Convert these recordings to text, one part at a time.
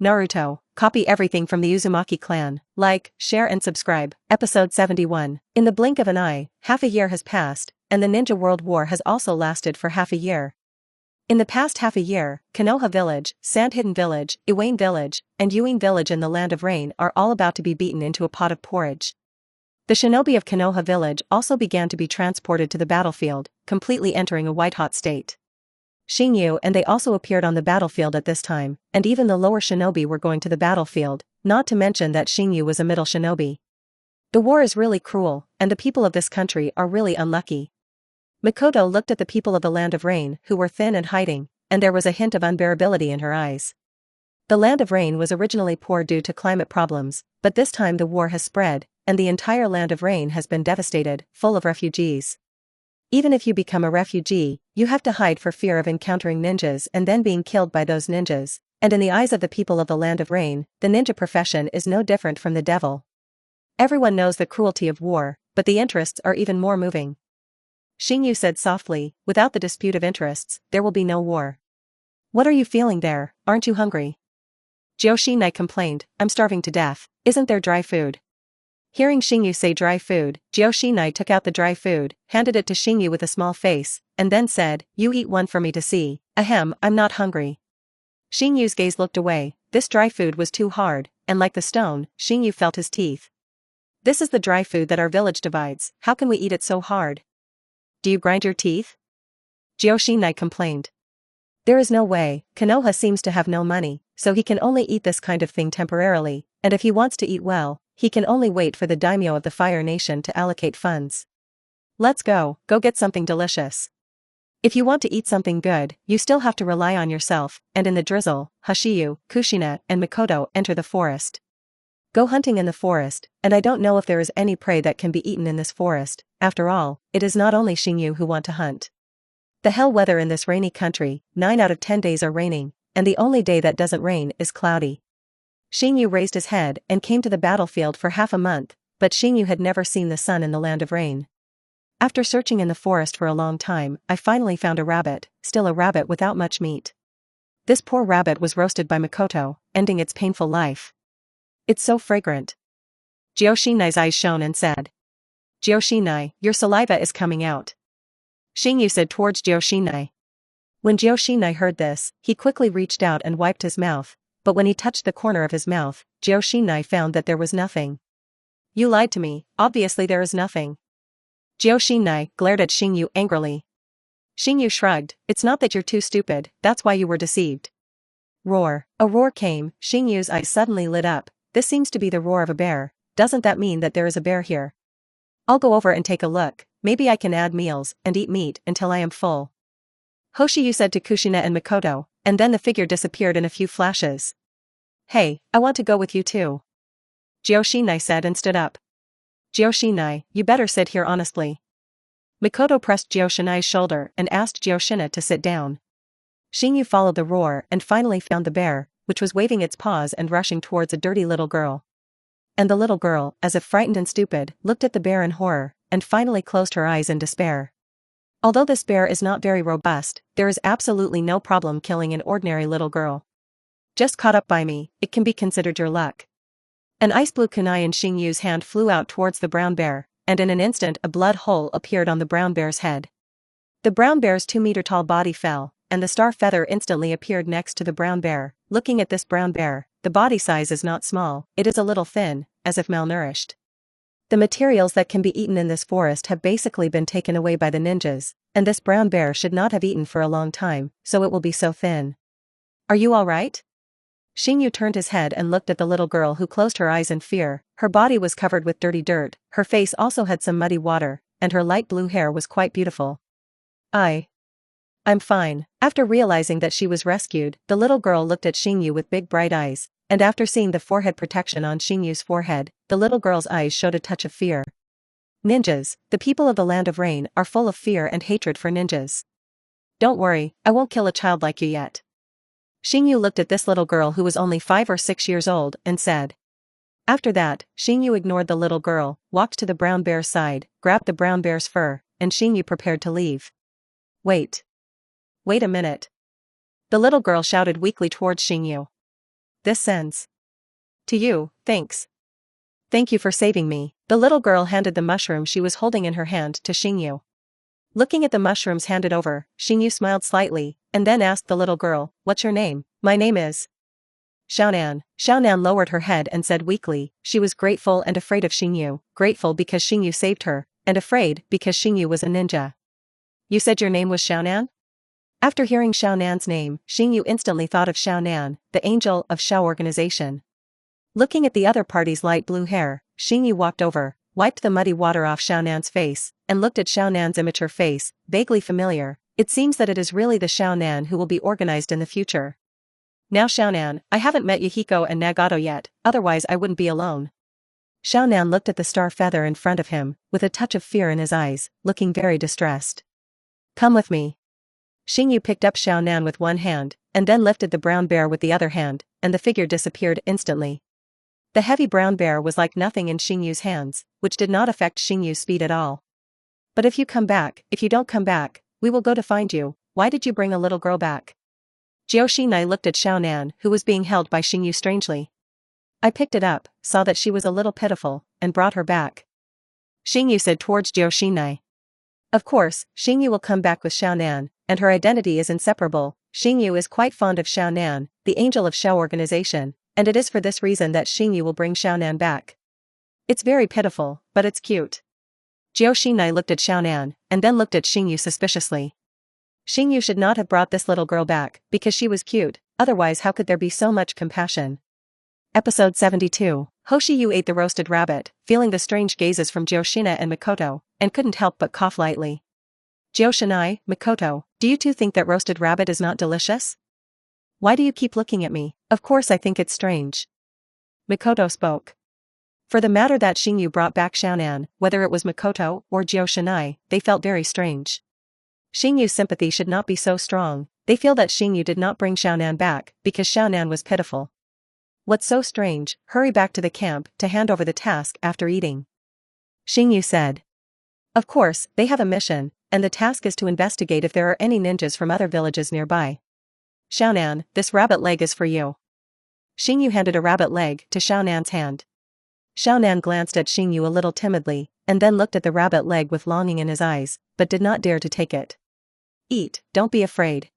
Naruto, copy everything from the Uzumaki Clan, like, share and subscribe. Episode 71. In the blink of an eye, half a year has passed, and the Ninja World War has also lasted for half a year. In the past half a year, Konoha Village, Sandhidden Village, Iwayne Village, and Ewing Village in the Land of Rain are all about to be beaten into a pot of porridge. The shinobi of Konoha Village also began to be transported to the battlefield, completely entering a white-hot state. Xingyu and they also appeared on the battlefield at this time, and even the lower shinobi were going to the battlefield, not to mention that Xingyu was a middle shinobi. The war is really cruel, and the people of this country are really unlucky. Mikoto looked at the people of the Land of Rain who were thin and hiding, and there was a hint of unbearability in her eyes. The Land of Rain was originally poor due to climate problems, but this time the war has spread, and the entire Land of Rain has been devastated, full of refugees. Even if you become a refugee, you have to hide for fear of encountering ninjas and then being killed by those ninjas, and in the eyes of the people of the Land of Rain, the ninja profession is no different from the devil. Everyone knows the cruelty of war, but the interests are even more moving. Xingyu said softly, without the dispute of interests, there will be no war. What are you feeling there, aren't you hungry? Joshinai complained, I'm starving to death, isn't there dry food? Hearing Xingyu say dry food, Joshinai took out the dry food, handed it to Xingyu with a small face, and then said, you eat one for me to see. Ahem, I'm not hungry. Xingyu's gaze looked away, this dry food was too hard, and like the stone, Xingyu felt his teeth. This is the dry food that our village divides, how can we eat it so hard? Do you grind your teeth? Joshinai complained. There is no way, Konoha seems to have no money, so he can only eat this kind of thing temporarily, and if he wants to eat well, he can only wait for the daimyo of the Fire Nation to allocate funds. Let's go get something delicious. If you want to eat something good, you still have to rely on yourself, and in the drizzle, Hashiyu, Kushina, and Mikoto enter the forest. Go hunting in the forest, and I don't know if there is any prey that can be eaten in this forest, after all, it is not only Xingyu who want to hunt. The hell weather in this rainy country, 9 out of 10 days are raining, and the only day that doesn't rain is cloudy. Xingyu raised his head and came to the battlefield for half a month, but Xingyu had never seen the sun in the Land of Rain. After searching in the forest for a long time, I finally found a rabbit, still a rabbit without much meat. This poor rabbit was roasted by Mikoto, ending its painful life. It's so fragrant. Joshinai's eyes shone and said. Joshinai, your saliva is coming out. Xingyu said towards Joshinai. When Joshinai heard this, he quickly reached out and wiped his mouth, but when he touched the corner of his mouth, Joshinai found that there was nothing. You lied to me, obviously there is nothing. Joshinai glared at Xingyu angrily. Xingyu shrugged, it's not that you're too stupid, that's why you were deceived. Roar. A roar came, Xingyu's eyes suddenly lit up, this seems to be the roar of a bear, doesn't that mean that there is a bear here? I'll go over and take a look, maybe I can add meals and eat meat until I am full. Hoshiyu said to Kushina and Mikoto, and then the figure disappeared in a few flashes. Hey, I want to go with you too. Joshinai said and stood up. Joshinai, you better sit here honestly. Mikoto pressed Joshinai's shoulder and asked Joshina to sit down. Xingyu followed the roar and finally found the bear, which was waving its paws and rushing towards a dirty little girl. And the little girl, as if frightened and stupid, looked at the bear in horror, and finally closed her eyes in despair. Although this bear is not very robust, there is absolutely no problem killing an ordinary little girl. Just caught up by me, it can be considered your luck. An ice blue kunai in Xingyu's hand flew out towards the brown bear, and in an instant a blood hole appeared on the brown bear's head. The brown bear's 2-meter-tall body fell, and the star feather instantly appeared next to the brown bear. Looking at this brown bear, the body size is not small, it is a little thin, as if malnourished. The materials that can be eaten in this forest have basically been taken away by the ninjas, and this brown bear should not have eaten for a long time, so it will be so thin. Are you alright? Xingyu turned his head and looked at the little girl who closed her eyes in fear, her body was covered with dirty dirt, her face also had some muddy water, and her light blue hair was quite beautiful. I'm fine. After realizing that she was rescued, the little girl looked at Xingyu with big bright eyes, and after seeing the forehead protection on Xingyu's forehead, the little girl's eyes showed a touch of fear. Ninjas, the people of the Land of Rain are full of fear and hatred for ninjas. Don't worry, I won't kill a child like you yet. Xingyu looked at this little girl who was only 5 or 6 years old and said. After that, Xingyu ignored the little girl, walked to the brown bear's side, grabbed the brown bear's fur, and Xingyu prepared to leave. Wait a minute. The little girl shouted weakly towards Xingyu. This sends to you, thanks. Thank you for saving me. The little girl handed the mushroom she was holding in her hand to Xingyu. Looking at the mushrooms handed over, Xingyu smiled slightly, and then asked the little girl, "What's your name?" "My name is Xiaonan." Xiaonan lowered her head and said weakly, she was grateful and afraid of Xingyu, grateful because Xingyu saved her, and afraid because Xingyu was a ninja. "You said your name was Xiaonan?" After hearing Xiaonan's name, Xingyu instantly thought of Xiaonan, the angel of Xiao organization. Looking at the other party's light blue hair, Xingyu walked over, wiped the muddy water off Xiaonan's face, and looked at Xiaonan's immature face, vaguely familiar. It seems that it is really the Xiaonan who will be organized in the future. "Now Xiaonan, I haven't met Yahiko and Nagato yet, otherwise I wouldn't be alone." Xiaonan looked at the star feather in front of him, with a touch of fear in his eyes, looking very distressed. "Come with me." Xingyu picked up Xiaonan with one hand, and then lifted the brown bear with the other hand, and the figure disappeared instantly. The heavy brown bear was like nothing in Xingyu's hands, which did not affect Xingyu's speed at all. "But if you don't come back, we will go to find you. Why did you bring a little girl back?" Jiuxinai looked at Xiaonan, who was being held by Xingyu strangely. "I picked it up, saw that she was a little pitiful, and brought her back," Xingyu said towards Jiuxinai. Of course, Xingyu will come back with Xiaonan, and her identity is inseparable. Xingyu is quite fond of Xiaonan, the angel of Xiao organization, and it is for this reason that Xingyu will bring Xiaonan back. "It's very pitiful, but it's cute." Jiuxinai looked at Xiaonan, and then looked at Xingyu suspiciously. Xingyu should not have brought this little girl back, because she was cute, otherwise how could there be so much compassion? Episode 72. Hoshiyu ate the roasted rabbit, feeling the strange gazes from Jiuxina and Mikoto, and couldn't help but cough lightly. "Jiuxinai, Mikoto, do you two think that roasted rabbit is not delicious? Why do you keep looking at me?" "Of course I think it's strange." Mikoto spoke. For the matter that Xingyu brought back Xiaonan, whether it was Mikoto or Jiuxinai, they felt very strange. Xingyu's sympathy should not be so strong. They feel that Xingyu did not bring Xiaonan back, because Xiaonan was pitiful. "What's so strange? Hurry back to the camp to hand over the task after eating," Xingyu said. Of course, they have a mission, and the task is to investigate if there are any ninjas from other villages nearby. "Xiaonan, this rabbit leg is for you." Xingyu handed a rabbit leg to Xiaonan's hand. Xiaonan glanced at Xingyu a little timidly, and then looked at the rabbit leg with longing in his eyes, but did not dare to take it. "Eat, don't be afraid."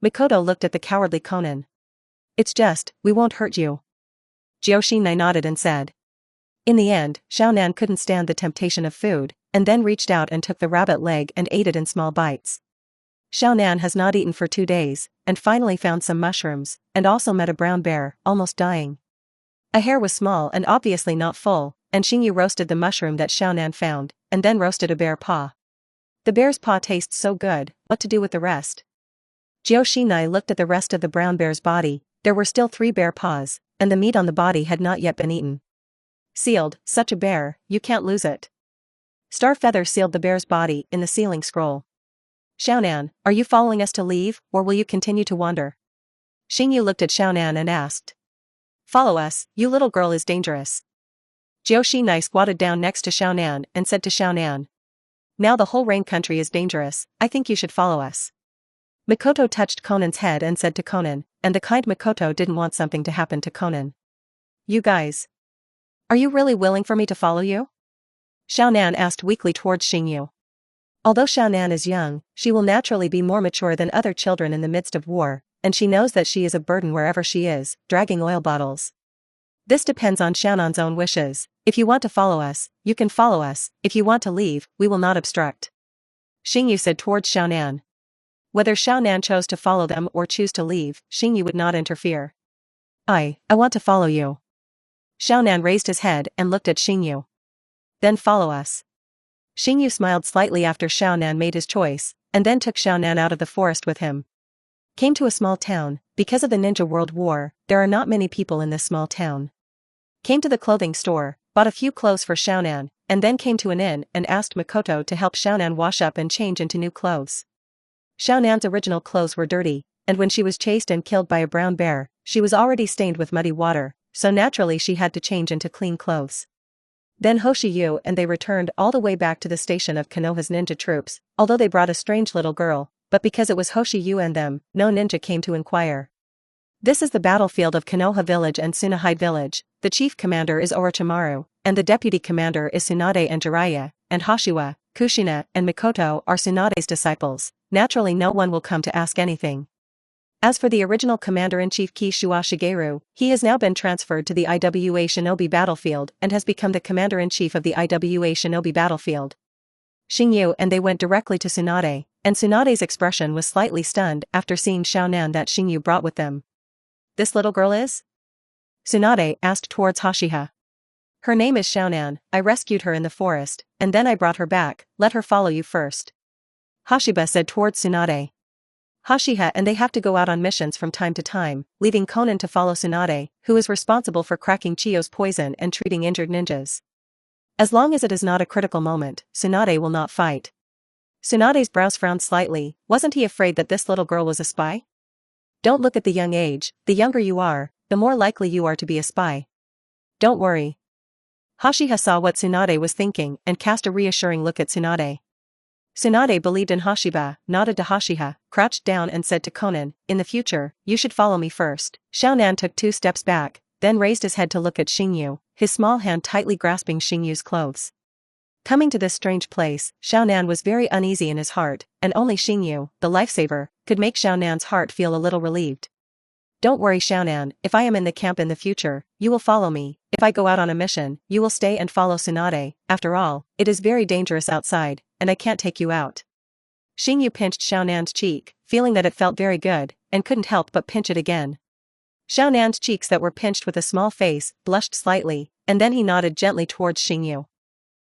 Mikoto looked at the cowardly Conan. "It's just, we won't hurt you." Jiuxinai nodded and said. In the end, Xiaonan couldn't stand the temptation of food, and then reached out and took the rabbit leg and ate it in small bites. Xiaonan has not eaten for 2 days, and finally found some mushrooms, and also met a brown bear, almost dying. A hare was small and obviously not full, and Xingyu roasted the mushroom that Xiaonan found, and then roasted a bear paw. The bear's paw tastes so good, what to do with the rest? Jiuxinai looked at the rest of the brown bear's body. There were still 3 bear paws, and the meat on the body had not yet been eaten. "Sealed, such a bear, you can't lose it." Star feather sealed the bear's body in the sealing scroll. "Xiaonan, are you following us to leave, or will you continue to wander?" Xingyu looked at Xiaonan and asked. "Follow us, you little girl is dangerous." Jiuxinai squatted down next to Xiaonan and said to Xiaonan. "Now the whole rain country is dangerous, I think you should follow us." Mikoto touched Conan's head and said to Conan, and the kind Mikoto didn't want something to happen to Conan. "You guys. Are you really willing for me to follow you?" Xiaonan asked weakly towards Xingyu. Although Xiaonan is young, she will naturally be more mature than other children in the midst of war, and she knows that she is a burden wherever she is, dragging oil bottles. This depends on Xiaonan's own wishes. If you want to follow us, you can follow us. If you want to leave, we will not obstruct, Xingyu said towards Xiaonan. Whether Xiaonan chose to follow them or choose to leave, Xingyu would not interfere. I want to follow you." Xiaonan raised his head and looked at Xingyu. "Then follow us." Xingyu smiled slightly after Xiaonan made his choice, and then took Xiaonan out of the forest with him. Came to a small town. Because of the Ninja World War, there are not many people in this small town. Came to the clothing store, bought a few clothes for Xiaonan, and then came to an inn and asked Mikoto to help Xiaonan wash up and change into new clothes. Xiaonan's original clothes were dirty, and when she was chased and killed by a brown bear, she was already stained with muddy water, so naturally she had to change into clean clothes. Then Hoshiyu and they returned all the way back to the station of Konoha's ninja troops, although they brought a strange little girl, but because it was Hoshiyu and them, no ninja came to inquire. This is the battlefield of Konoha Village and Tsunehide Village. The chief commander is Orochimaru, and the deputy commander is Tsunade and Jiraiya, and Hashiwa, Kushina, and Mikoto are Tsunade's disciples. Naturally no one will come to ask anything. As for the original commander-in-chief Kishiwa Shigeru, he has now been transferred to the IWA Shinobi battlefield and has become the commander-in-chief of the IWA Shinobi battlefield. Xingyu and they went directly to Tsunade, and Tsunade's expression was slightly stunned after seeing Xiaonan that Xingyu brought with them. This little girl is? Tsunade asked towards Hashiha. Her name is Xiaonan. I rescued her in the forest, and then I brought her back. Let her follow you first. Hashiba said towards Tsunade. Hashiha and they have to go out on missions from time to time, leaving Konan to follow Tsunade, who is responsible for cracking Chiyo's poison and treating injured ninjas. As long as it is not a critical moment, Tsunade will not fight. Tsunade's brows frowned slightly. Wasn't he afraid that this little girl was a spy? Don't look at the young age. The younger you are, the more likely you are to be a spy. Don't worry. Hashiha saw what Tsunade was thinking and cast a reassuring look at Tsunade. Tsunade believed in Hashiba, nodded to Hashiha, crouched down and said to Konan, in the future, you should follow me first. Xiaonan took 2 steps back, then raised his head to look at Xingyu, his small hand tightly grasping Xingyu's clothes. Coming to this strange place, Xiaonan was very uneasy in his heart, and only Xingyu, the lifesaver, could make Xiaonan's heart feel a little relieved. Don't worry Xiaonan, if I am in the camp in the future, you will follow me. If I go out on a mission, you will stay and follow Tsunade. After all, it is very dangerous outside, and I can't take you out. Xingyu pinched Xiaonan's cheek, feeling that it felt very good, and couldn't help but pinch it again. Xiaonan's cheeks that were pinched with a small face, blushed slightly, and then he nodded gently towards Xingyu.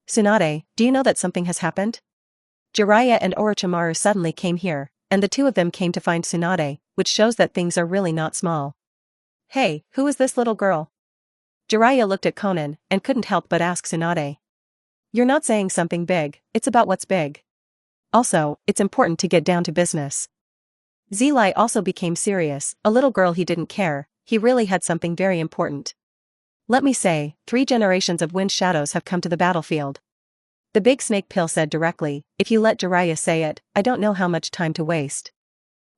Tsunade, do you know that something has happened? Jiraiya and Orochimaru suddenly came here, and the 2 of them came to find Tsunade, which shows that things are really not small. Hey, who is this little girl? Jiraiya looked at Konan, and couldn't help but ask Tsunade. You're not saying something big, it's about what's big. Also, it's important to get down to business. Zilai also became serious, a little girl he didn't care, he really had something very important. Let me say, 3 generations of wind shadows have come to the battlefield. The big snake pill said directly, if you let Jiraiya say it, I don't know how much time to waste.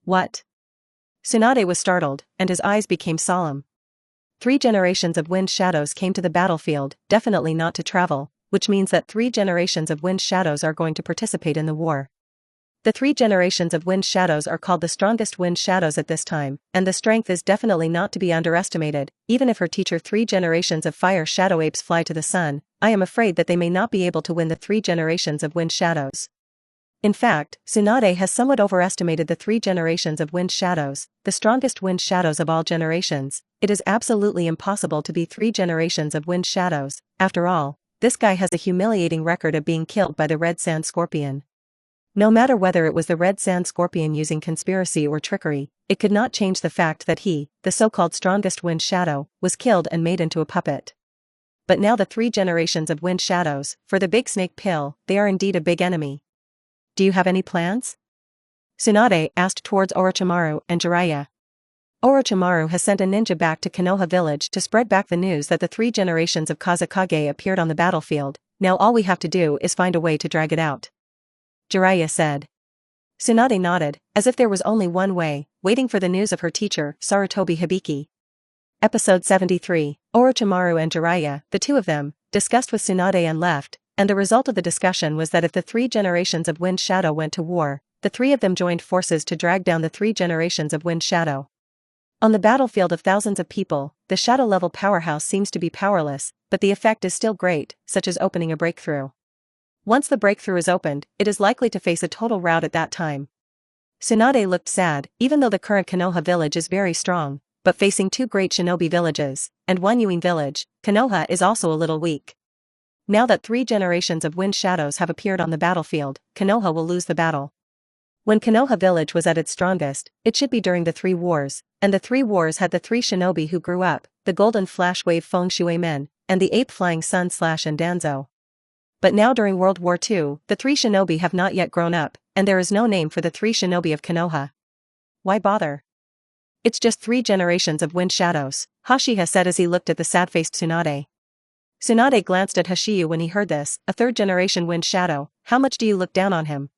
What? Tsunade was startled, and his eyes became solemn. 3 generations of wind shadows came to the battlefield, definitely not to travel, which means that 3 generations of wind shadows are going to participate in the war. The 3 generations of wind shadows are called the strongest wind shadows at this time, and the strength is definitely not to be underestimated. Even if her teacher 3 generations of fire shadow apes fly to the sun, I am afraid that they may not be able to win the 3 generations of wind shadows. In fact, Tsunade has somewhat overestimated the 3 generations of wind shadows, the strongest wind shadows of all generations. It is absolutely impossible to be 3 generations of wind shadows. After all, this guy has a humiliating record of being killed by the Red Sand Scorpion. No matter whether it was the Red Sand Scorpion using conspiracy or trickery, it could not change the fact that he, the so-called strongest wind shadow, was killed and made into a puppet. But now the 3 generations of wind shadows, for the big snake pill, they are indeed a big enemy. Do you have any plans? Tsunade asked towards Orochimaru and Jiraiya. Orochimaru has sent a ninja back to Konoha village to spread back the news that the 3 generations of Kazekage appeared on the battlefield. Now all we have to do is find a way to drag it out. Jiraiya said. Tsunade nodded, as if there was only one way, waiting for the news of her teacher, Sarutobi Hibiki. Episode 73, Orochimaru and Jiraiya, the 2 of them, discussed with Tsunade and left, and the result of the discussion was that if the 3 generations of Wind Shadow went to war, the 3 of them joined forces to drag down the 3 generations of Wind Shadow. On the battlefield of thousands of people, the shadow-level powerhouse seems to be powerless, but the effect is still great, such as opening a breakthrough. Once the breakthrough is opened, it is likely to face a total rout at that time. Tsunade looked sad, even though the current Konoha village is very strong, but facing 2 great shinobi villages, and 1 Yuin village, Konoha is also a little weak. Now that 3 generations of wind shadows have appeared on the battlefield, Konoha will lose the battle. When Konoha village was at its strongest, it should be during the 3 wars, and the 3 wars had the 3 shinobi who grew up, the golden flash wave Feng Shui Men, and the ape flying sun slash and Danzo. But now during World War II, the 3 shinobi have not yet grown up, and there is no name for the 3 shinobi of Konoha. Why bother? It's just 3 generations of wind shadows, Hashiha said as he looked at the sad-faced Tsunade. Tsunade glanced at Hashiyu when he heard this, a 3rd generation wind shadow. How much do you look down on him?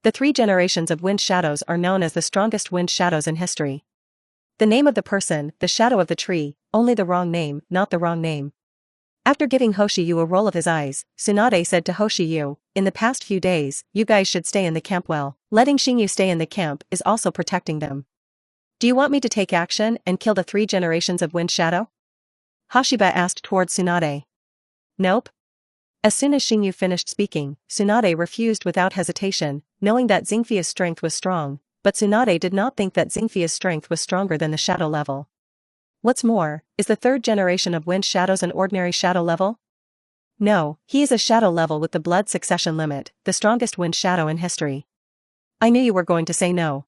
The 3 generations of wind shadows are known as the strongest wind shadows in history. The name of the person, the shadow of the tree, only the wrong name, not the wrong name. After giving Hoshiyu a roll of his eyes, Tsunade said to Hoshiyu, in the past few days, you guys should stay in the camp well. Letting Xingyu stay in the camp is also protecting them. Do you want me to take action and kill the 3 generations of Wind Shadow? Hashiba asked towards Tsunade. Nope. As soon as Xingyu finished speaking, Tsunade refused without hesitation, knowing that Xingfia's strength was strong, but Tsunade did not think that Xingfia's strength was stronger than the shadow level. What's more, is the 3rd generation of Wind Shadows an ordinary shadow level? No, he is a shadow level with the blood succession limit, the strongest Wind Shadow in history. I knew you were going to say no.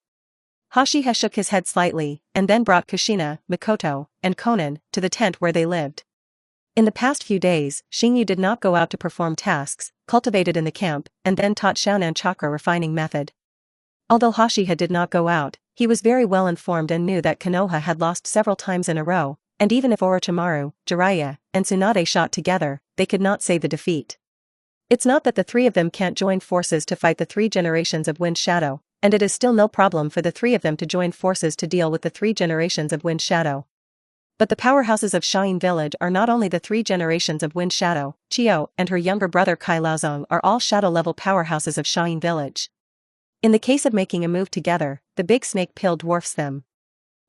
Hashiha shook his head slightly, and then brought Kushina, Mikoto, and Konan to the tent where they lived. In the past few days, Xingyu did not go out to perform tasks, cultivated in the camp, and then taught Shaonan chakra refining method. Although Hashiha did not go out, he was very well informed and knew that Konoha had lost several times in a row, and even if Orochimaru, Jiraiya, and Tsunade shot together, they could not save the defeat. It's not that the 3 of them can't join forces to fight the 3 generations of Wind Shadow, and it is still no problem for the 3 of them to join forces to deal with the 3 generations of Wind Shadow. But the powerhouses of Shine Village are not only the 3 generations of Wind Shadow, Chiyo and her younger brother Kai Laozong are all shadow-level powerhouses of Shine Village. In the case of making a move together, the big snake pill dwarfs them.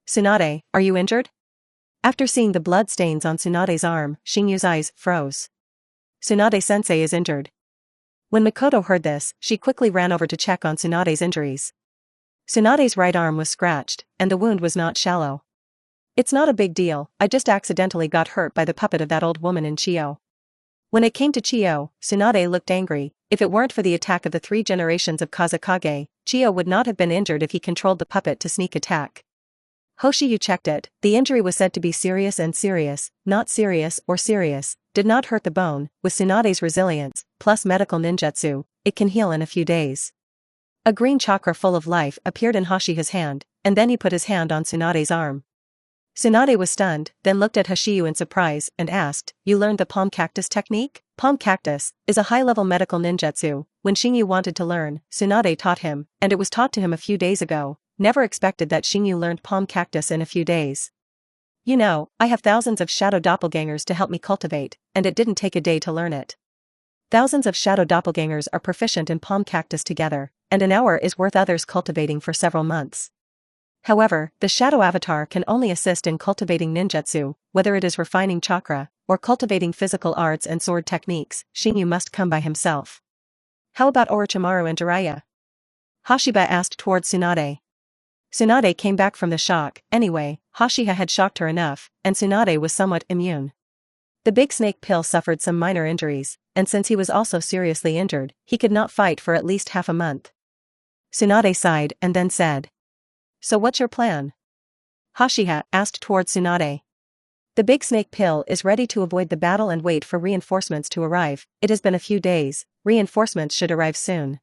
Tsunade, are you injured? After seeing the blood stains on Tsunade's arm, Xingyu's eyes froze. Tsunade-sensei is injured. When Mikoto heard this, she quickly ran over to check on Tsunade's injuries. Tsunade's right arm was scratched, and the wound was not shallow. It's not a big deal, I just accidentally got hurt by the puppet of that old woman in Chiyo. When it came to Chiyo, Tsunade looked angry. If it weren't for the attack of the 3 generations of Kazekage, Chiyo would not have been injured if he controlled the puppet to sneak attack. Hoshiyu checked it, the injury was said to be serious and serious, not serious or serious, did not hurt the bone, with Tsunade's resilience, plus medical ninjutsu, it can heal in a few days. A green chakra full of life appeared in Hashiha's hand, and then he put his hand on Tsunade's arm. Tsunade was stunned, then looked at Hoshiyu in surprise, and asked, you learned the palm cactus technique? Palm cactus is a high-level medical ninjutsu. When Xingyu wanted to learn, Tsunade taught him, and it was taught to him a few days ago. Never expected that Xingyu learned palm cactus in a few days. You know, I have thousands of shadow doppelgangers to help me cultivate, and it didn't take a day to learn it. Thousands of shadow doppelgangers are proficient in palm cactus together, and an hour is worth others cultivating for several months. However, the shadow avatar can only assist in cultivating ninjutsu, whether it is refining chakra, or cultivating physical arts and sword techniques. Xingyu must come by himself. How about Orochimaru and Jiraiya? Hashiba asked towards Tsunade. Tsunade came back from the shock. Anyway, Hashiha had shocked her enough, and Tsunade was somewhat immune. The big snake pill suffered some minor injuries, and since he was also seriously injured, he could not fight for at least half a month. Tsunade sighed and then said, so what's your plan? Hashiha asked towards Tsunade. The big snake pill is ready to avoid the battle and wait for reinforcements to arrive. It has been a few days, reinforcements should arrive soon.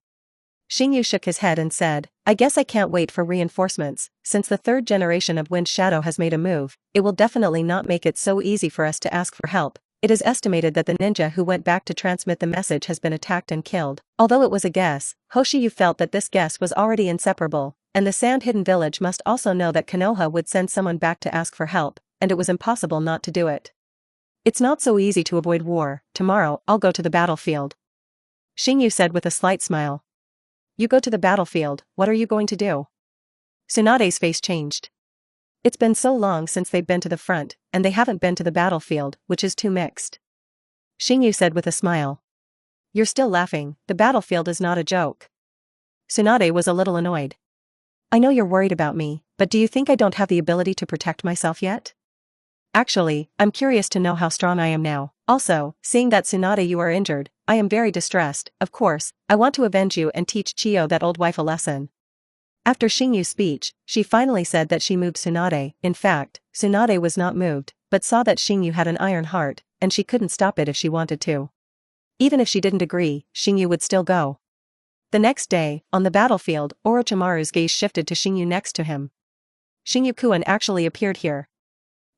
Xingyu shook his head and said, I guess I can't wait for reinforcements. Since the 3rd generation of Wind Shadow has made a move, it will definitely not make it so easy for us to ask for help. It is estimated that the ninja who went back to transmit the message has been attacked and killed. Although it was a guess, Hoshiyu felt that this guess was already inseparable, and the sand-hidden village must also know that Konoha would send someone back to ask for help, and it was impossible not to do it. It's not so easy to avoid war. Tomorrow, I'll go to the battlefield. Xingyu said with a slight smile. You go to the battlefield, what are you going to do? Tsunade's face changed. It's been so long since they've been to the front, and they haven't been to the battlefield, which is too mixed. Xingyu said with a smile. You're still laughing, the battlefield is not a joke. Tsunade was a little annoyed. I know you're worried about me, but do you think I don't have the ability to protect myself yet? Actually, I'm curious to know how strong I am now. Also, seeing that Tsunade you are injured, I am very distressed. Of course, I want to avenge you and teach Chiyo that old wife a lesson. After Xingyu's speech, she finally said that she moved Tsunade. In fact, Tsunade was not moved, but saw that Xingyu had an iron heart, and she couldn't stop it if she wanted to. Even if she didn't agree, Xingyu would still go. The next day, on the battlefield, Orochimaru's gaze shifted to Xingyu next to him. Xingyu-kun actually appeared here.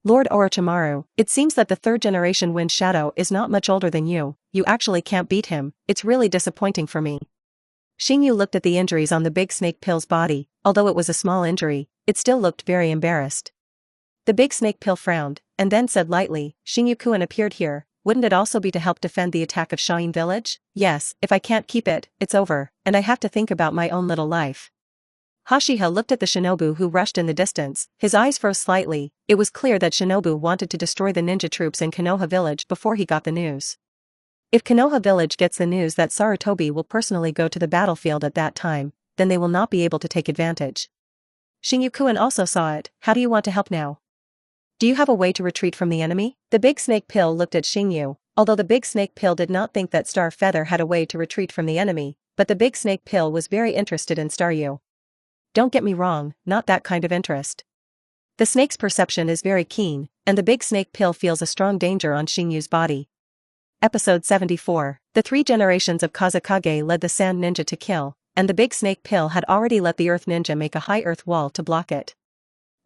Lord Orochimaru, it seems that the 3rd generation Wind Shadow is not much older than you actually can't beat him, it's really disappointing for me. Xingyu looked at the injuries on the big snake pill's body, although it was a small injury, it still looked very embarrassed. The big snake pill frowned, and then said lightly, Xingyu-kun appeared here, wouldn't it also be to help defend the attack of Shain village? Yes, if I can't keep it, it's over, and I have to think about my own little life. Hashiha looked at the shinobu who rushed in the distance, his eyes froze slightly. It was clear that Shinobu wanted to destroy the ninja troops in Konoha village before he got the news. If Konoha village gets the news that Sarutobi will personally go to the battlefield at that time, then they will not be able to take advantage. Xingyu-kun also saw it. How do you want to help now? Do you have a way to retreat from the enemy? The big snake pill looked at Xingyu, although the big snake pill did not think that Star Feather had a way to retreat from the enemy, but the big snake pill was very interested in Staryu. Don't get me wrong, not that kind of interest. The snake's perception is very keen, and the big snake pill feels a strong danger on Xingyu's body. Episode 74. The 3 generations of Kazekage led the sand ninja to kill, and the big snake pill had already let the earth ninja make a high earth wall to block it.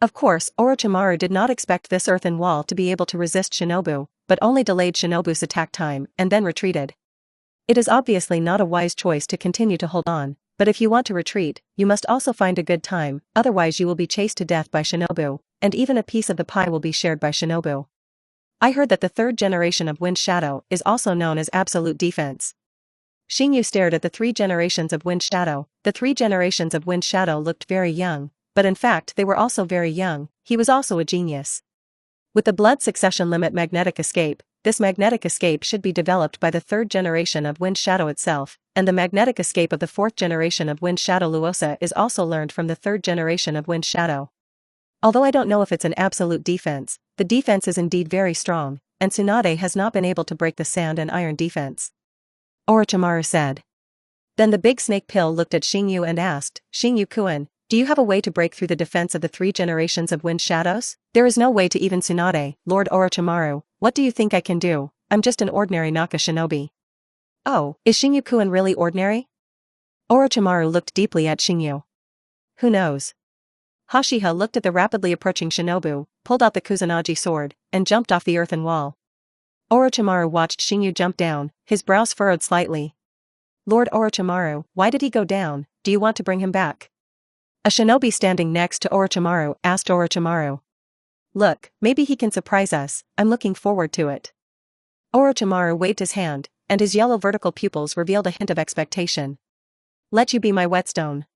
Of course, Orochimaru did not expect this earthen wall to be able to resist Shinobu, but only delayed Shinobu's attack time and then retreated. It is obviously not a wise choice to continue to hold on, but if you want to retreat, you must also find a good time, otherwise you will be chased to death by Shinobu, and even a piece of the pie will be shared by Shinobu. I heard that the 3rd generation of Wind Shadow is also known as absolute defense. Xingyu stared at the 3 generations of Wind Shadow. The 3 generations of Wind Shadow looked very young, but in fact they were also very young. He was also a genius. With the blood succession limit magnetic escape, this magnetic escape should be developed by the 3rd generation of Wind Shadow itself, and the magnetic escape of the 4th generation of Wind Shadow Luosa is also learned from the 3rd generation of Wind Shadow. Although I don't know if it's an absolute defense, the defense is indeed very strong, and Tsunade has not been able to break the sand and iron defense. Orochimaru said. Then the big snake pill looked at Xingyu and asked, Xingyu-kun, do you have a way to break through the defense of the 3 generations of Wind Shadows? There is no way to even Tsunade, Lord Orochimaru. What do you think I can do? I'm just an ordinary Naka shinobi. Oh, is Xingyu-kun really ordinary? Orochimaru looked deeply at Xingyu. Who knows? Hashiha looked at the rapidly approaching shinobu, pulled out the Kusanagi sword, and jumped off the earthen wall. Orochimaru watched Xingyu jump down, his brows furrowed slightly. Lord Orochimaru, why did he go down? Do you want to bring him back? A shinobi standing next to Orochimaru asked Orochimaru. Look, maybe he can surprise us, I'm looking forward to it. Orochimaru waved his hand, and his yellow vertical pupils revealed a hint of expectation. Let you be my whetstone.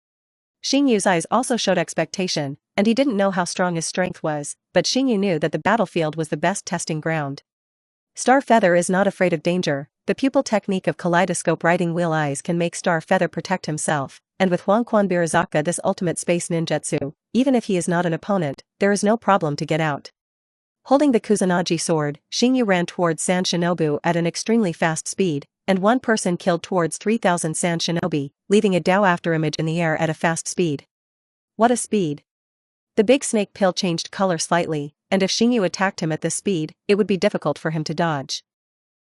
Xingyu's eyes also showed expectation, and he didn't know how strong his strength was, but Xingyu knew that the battlefield was the best testing ground. Star Feather is not afraid of danger. The pupil technique of kaleidoscope riding wheel eyes can make Star Feather protect himself, and with Huangquan Birizaka this ultimate space ninjutsu, even if he is not an opponent, there is no problem to get out. Holding the Kusanagi sword, Xingyu ran towards Sand Shinobu at an extremely fast speed, and one person killed towards 3,000 Sand Shinobi, leaving a Dao afterimage in the air at a fast speed. What a speed! The big snake pill changed color slightly, and if Xingyu attacked him at this speed, it would be difficult for him to dodge.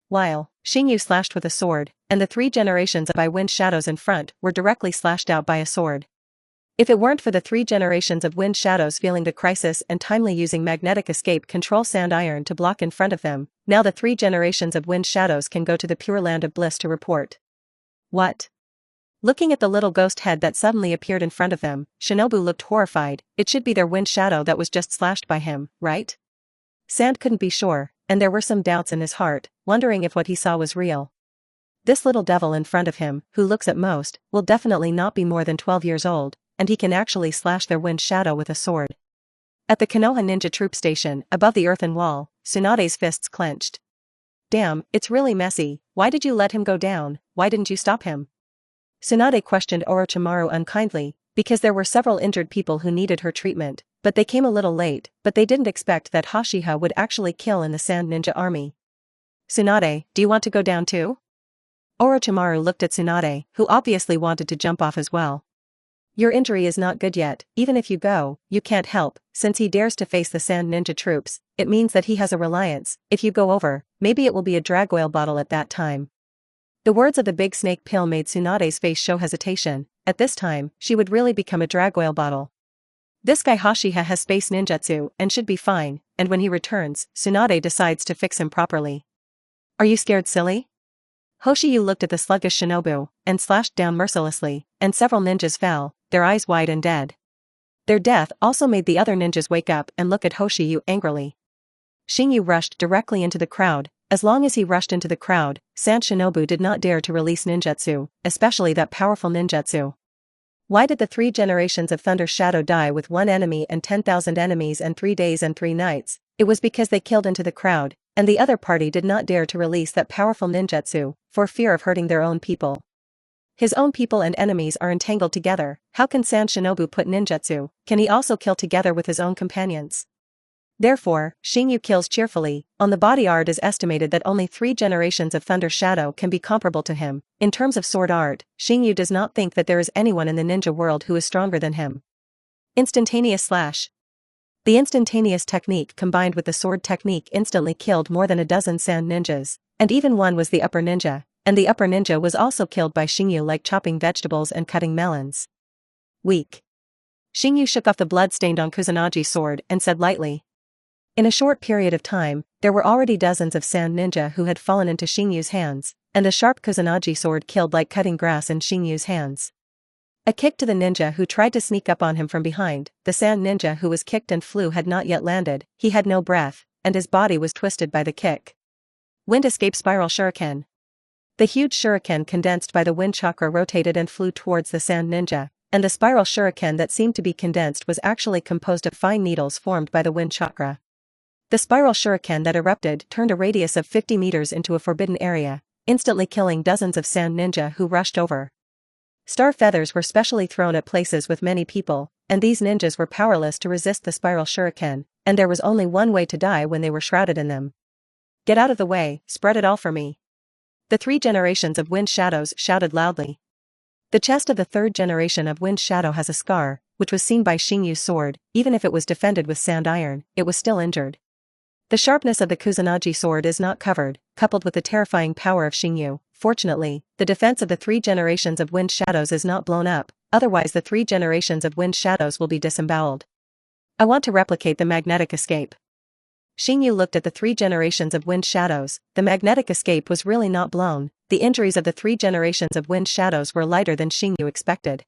While Xingyu slashed with a sword, and the 3 generations of Wind Shadows in front were directly slashed out by a sword. If it weren't for the 3 generations of Wind Shadows feeling the crisis and timely using magnetic escape control sand iron to block in front of them, now the 3 generations of Wind Shadows can go to the Pure Land of Bliss to report. What? Looking at the little ghost head that suddenly appeared in front of them, Shinobu looked horrified. It should be their Wind Shadow that was just slashed by him, right? Sand couldn't be sure, and there were some doubts in his heart, wondering if what he saw was real. This little devil in front of him, who looks at most, will definitely not be more than 12 years old, and he can actually slash their Wind Shadow with a sword. At the Konoha Ninja Troop Station, above the earthen wall, Tsunade's fists clenched. Damn, it's really messy. Why did you let him go down? Why didn't you stop him? Tsunade questioned Orochimaru unkindly, because there were several injured people who needed her treatment, but they came a little late, but they didn't expect that Hashiha would actually kill in the Sand Ninja Army. Tsunade, do you want to go down too? Orochimaru looked at Tsunade, who obviously wanted to jump off as well. Your injury is not good yet, even if you go, you can't help, since he dares to face the Sand Ninja troops, it means that he has a reliance. If you go over, maybe it will be a drag oil bottle at that time. The words of the big snake pill made Tsunade's face show hesitation. At this time, she would really become a drag oil bottle. This guy Hashiha has space ninjutsu and should be fine, and when he returns, Tsunade decides to fix him properly. Are you scared, silly? Hoshiyu looked at the sluggish shinobu, and slashed down mercilessly, and several ninjas fell, their eyes wide and dead. Their death also made the other ninjas wake up and look at Hoshiyu angrily. Xingyu rushed directly into the crowd. As long as he rushed into the crowd, Sand Shinobu did not dare to release ninjutsu, especially that powerful ninjutsu. Why did the 3 generations of Thunder Shadow die with 1 enemy and 10,000 enemies and 3 days and 3 nights? It was because they killed into the crowd, and the other party did not dare to release that powerful ninjutsu, for fear of hurting their own people. His own people and enemies are entangled together. How can Sand Shinobu put ninjutsu? Can he also kill together with his own companions? Therefore, Xingyu kills cheerfully. On the body art is estimated that only 3 generations of Thunder Shadow can be comparable to him. In terms of sword art, Xingyu does not think that there is anyone in the ninja world who is stronger than him. Instantaneous slash. The instantaneous technique combined with the sword technique instantly killed more than a dozen sand ninjas, and even one was the upper ninja, and the upper ninja was also killed by Xingyu like chopping vegetables and cutting melons. Weak. Xingyu shook off the blood stained on Kusunagi's sword and said lightly. In a short period of time, there were already dozens of sand ninja who had fallen into Xingyu's hands, and the sharp Kusunagi sword killed like cutting grass in Xingyu's hands. A kick to the ninja who tried to sneak up on him from behind. The sand ninja who was kicked and flew had not yet landed, he had no breath, and his body was twisted by the kick. Wind escape spiral shuriken. The huge shuriken condensed by the wind chakra rotated and flew towards the sand ninja, and the spiral shuriken that seemed to be condensed was actually composed of fine needles formed by the wind chakra. The spiral shuriken that erupted turned a radius of 50 meters into a forbidden area, instantly killing dozens of sand ninja who rushed over. Star feathers were specially thrown at places with many people, and these ninjas were powerless to resist the spiral shuriken, and there was only one way to die when they were shrouded in them. Get out of the way, spread it all for me. The 3 generations of Wind Shadows shouted loudly. The chest of the 3rd generation of Wind Shadow has a scar, which was seen by Xingyu's sword. Even if it was defended with sand iron, it was still injured. The sharpness of the Kusunagi sword is not covered, coupled with the terrifying power of Xingyu. Fortunately, the defense of the 3 generations of Wind Shadows is not blown up, otherwise the 3 generations of Wind Shadows will be disemboweled. I want to replicate the magnetic escape. Xingyu looked at the 3 generations of Wind Shadows. The magnetic escape was really not blown. The injuries of the 3 generations of Wind Shadows were lighter than Xingyu expected.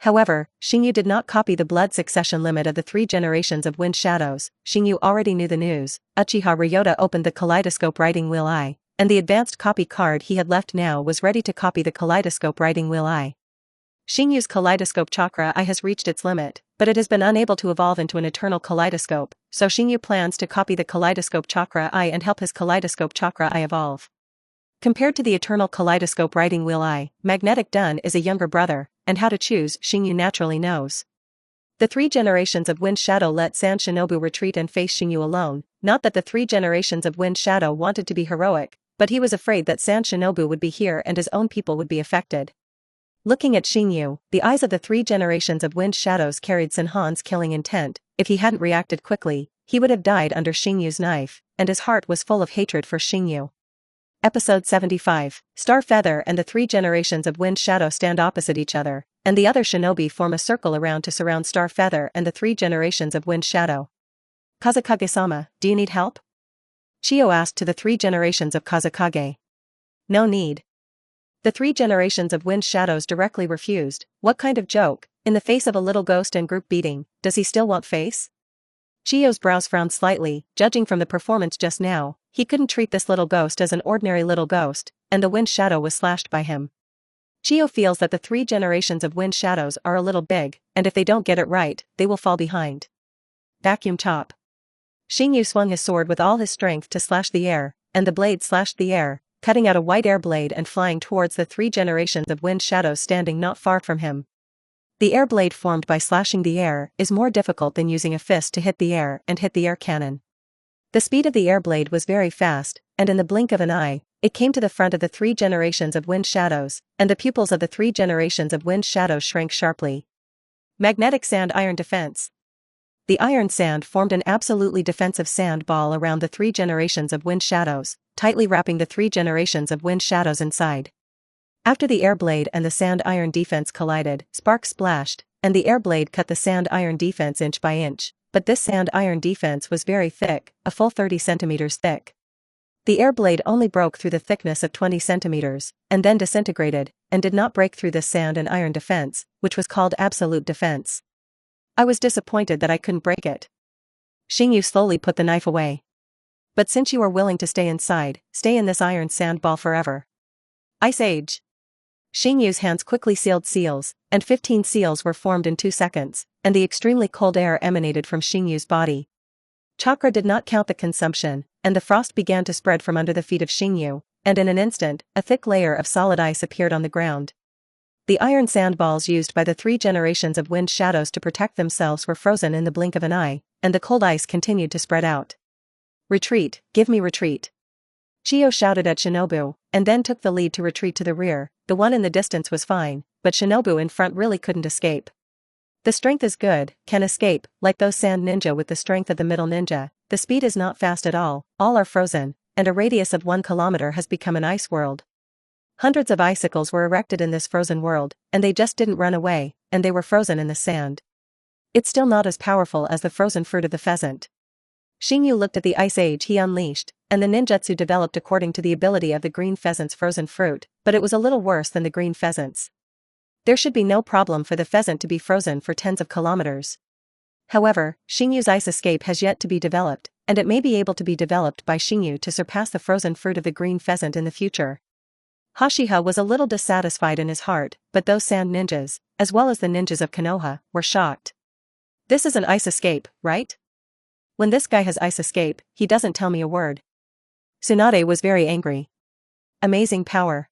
However, Xingyu did not copy the blood succession limit of the 3 generations of Wind Shadows. Xingyu already knew the news. Uchiha Ryota opened the kaleidoscope writing wheel eye, and the advanced copy card he had left now was ready to copy the kaleidoscope writing wheel eye. Xingyu's kaleidoscope chakra eye has reached its limit, but it has been unable to evolve into an eternal kaleidoscope, so Xingyu plans to copy the kaleidoscope chakra eye and help his kaleidoscope chakra eye evolve. Compared to the eternal kaleidoscope writing wheel eye, Magnetic Dun is a younger brother, and how to choose Xingyu naturally knows. The 3 generations of Wind Shadow let Sand Shinobu retreat and face Xingyu alone. Not that the 3 generations of Wind Shadow wanted to be heroic, but he was afraid that Sand Shinobu would be here and his own people would be affected. Looking at Xingyu, the eyes of the 3 generations of Wind Shadows carried Senhan's killing intent. If he hadn't reacted quickly, he would have died under Xingyu's knife, and his heart was full of hatred for Xingyu. Episode 75. Star Feather and the 3 generations of Wind Shadow stand opposite each other, and the other shinobi form a circle around to surround Star Feather and the 3 generations of Wind Shadow. Kazakage-sama, do you need help? Chiyo asked to the 3 generations of Kazakage. No need. The 3 generations of Wind Shadows directly refused. What kind of joke? In the face of a little ghost and group beating, does he still want face? Chiyo's brows frowned slightly. Judging from the performance just now, he couldn't treat this little ghost as an ordinary little ghost, and the Wind Shadow was slashed by him. Chiyo feels that the 3 generations of Wind Shadows are a little big, and if they don't get it right, they will fall behind. Vacuum chop. Xingyu swung his sword with all his strength to slash the air, and the blade slashed the air, cutting out a white air blade and flying towards the 3 generations of Wind Shadows standing not far from him. The air blade formed by slashing the air is more difficult than using a fist to hit the air and hit the air cannon. The speed of the air blade was very fast, and in the blink of an eye, it came to the front of the 3 generations of Wind Shadows, and the pupils of the 3 generations of Wind Shadows shrank sharply. Magnetic Sand Iron Defense. The iron sand formed an absolutely defensive sand ball around the 3 generations of Wind Shadows, tightly wrapping the 3 generations of Wind Shadows inside. After the air blade and the sand iron defense collided, sparks splashed, and the air blade cut the sand iron defense inch by inch, but this sand iron defense was very thick, a full 30 centimeters thick. The air blade only broke through the thickness of 20 centimeters, and then disintegrated, and did not break through the sand and iron defense, which was called absolute defense. I was disappointed that I couldn't break it. Xingyu slowly put the knife away. But since you are willing to stay inside, stay in this iron sand ball forever. Ice Age. Xingyu's hands quickly sealed seals, and 15 seals were formed in 2 seconds, and the extremely cold air emanated from Xingyu's body. Chakra did not count the consumption, and the frost began to spread from under the feet of Xingyu, and in an instant, a thick layer of solid ice appeared on the ground. The iron sandballs used by the 3 generations of wind shadows to protect themselves were frozen in the blink of an eye, and the cold ice continued to spread out. Retreat, give me retreat. Chiyo shouted at Shinobu, and then took the lead to retreat to the rear. The one in the distance was fine, but Shinobu in front really couldn't escape. The strength is good, can escape, like those sand ninja with the strength of the middle ninja. The speed is not fast at all are frozen, and a radius of 1 kilometer has become an ice world. Hundreds of icicles were erected in this frozen world, and they just didn't run away, and they were frozen in the sand. It's still not as powerful as the frozen fruit of the pheasant. Xingyu looked at the ice age he unleashed, and the ninjutsu developed according to the ability of the green pheasant's frozen fruit, but it was a little worse than the green pheasant's. There should be no problem for the pheasant to be frozen for tens of kilometers. However, Xingyu's ice escape has yet to be developed, and it may be able to be developed by Xingyu to surpass the frozen fruit of the green pheasant in the future. Hashiha was a little dissatisfied in his heart, but those sand ninjas, as well as the ninjas of Konoha, were shocked. This is an ice escape, right? When this guy has ice escape, he doesn't tell me a word. Tsunade was very angry. Amazing power.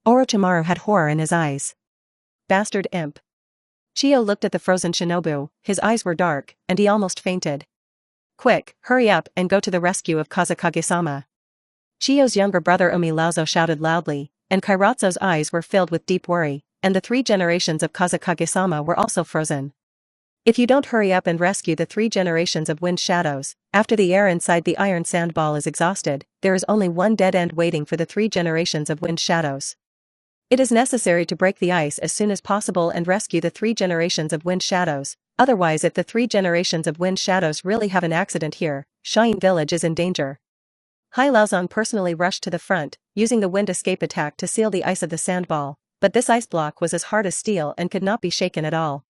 Orochimaru had horror in his eyes. Bastard imp. Chiyo looked at the frozen Shinobu, his eyes were dark, and he almost fainted. Quick, hurry up and go to the rescue of Kazekage-sama. Chiyo's younger brother Umi Laozo shouted loudly, and Kairatsu's eyes were filled with deep worry, and the 3 generations of Kazekage-sama were also frozen. If you don't hurry up and rescue the 3 generations of wind shadows, after the air inside the iron sandball is exhausted, there is only one dead end waiting for the 3 generations of wind shadows. It is necessary to break the ice as soon as possible and rescue the 3 generations of wind shadows, otherwise if the 3 generations of wind shadows really have an accident here, Shine Village is in danger. Hai Laozong personally rushed to the front, using the wind escape attack to seal the ice of the sandball, but this ice block was as hard as steel and could not be shaken at all.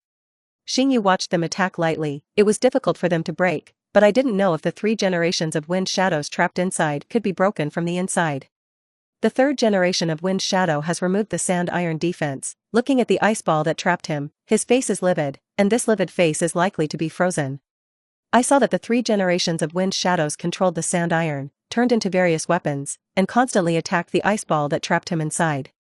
Xingyu watched them attack lightly. It was difficult for them to break, but I didn't know if the 3 generations of wind shadows trapped inside could be broken from the inside. The 3rd generation of wind shadow has removed the sand iron defense. Looking at the ice ball that trapped him, his face is livid, and this livid face is likely to be frozen. I saw that the 3 generations of wind shadows controlled the sand iron, turned into various weapons, and constantly attacked the ice ball that trapped him inside.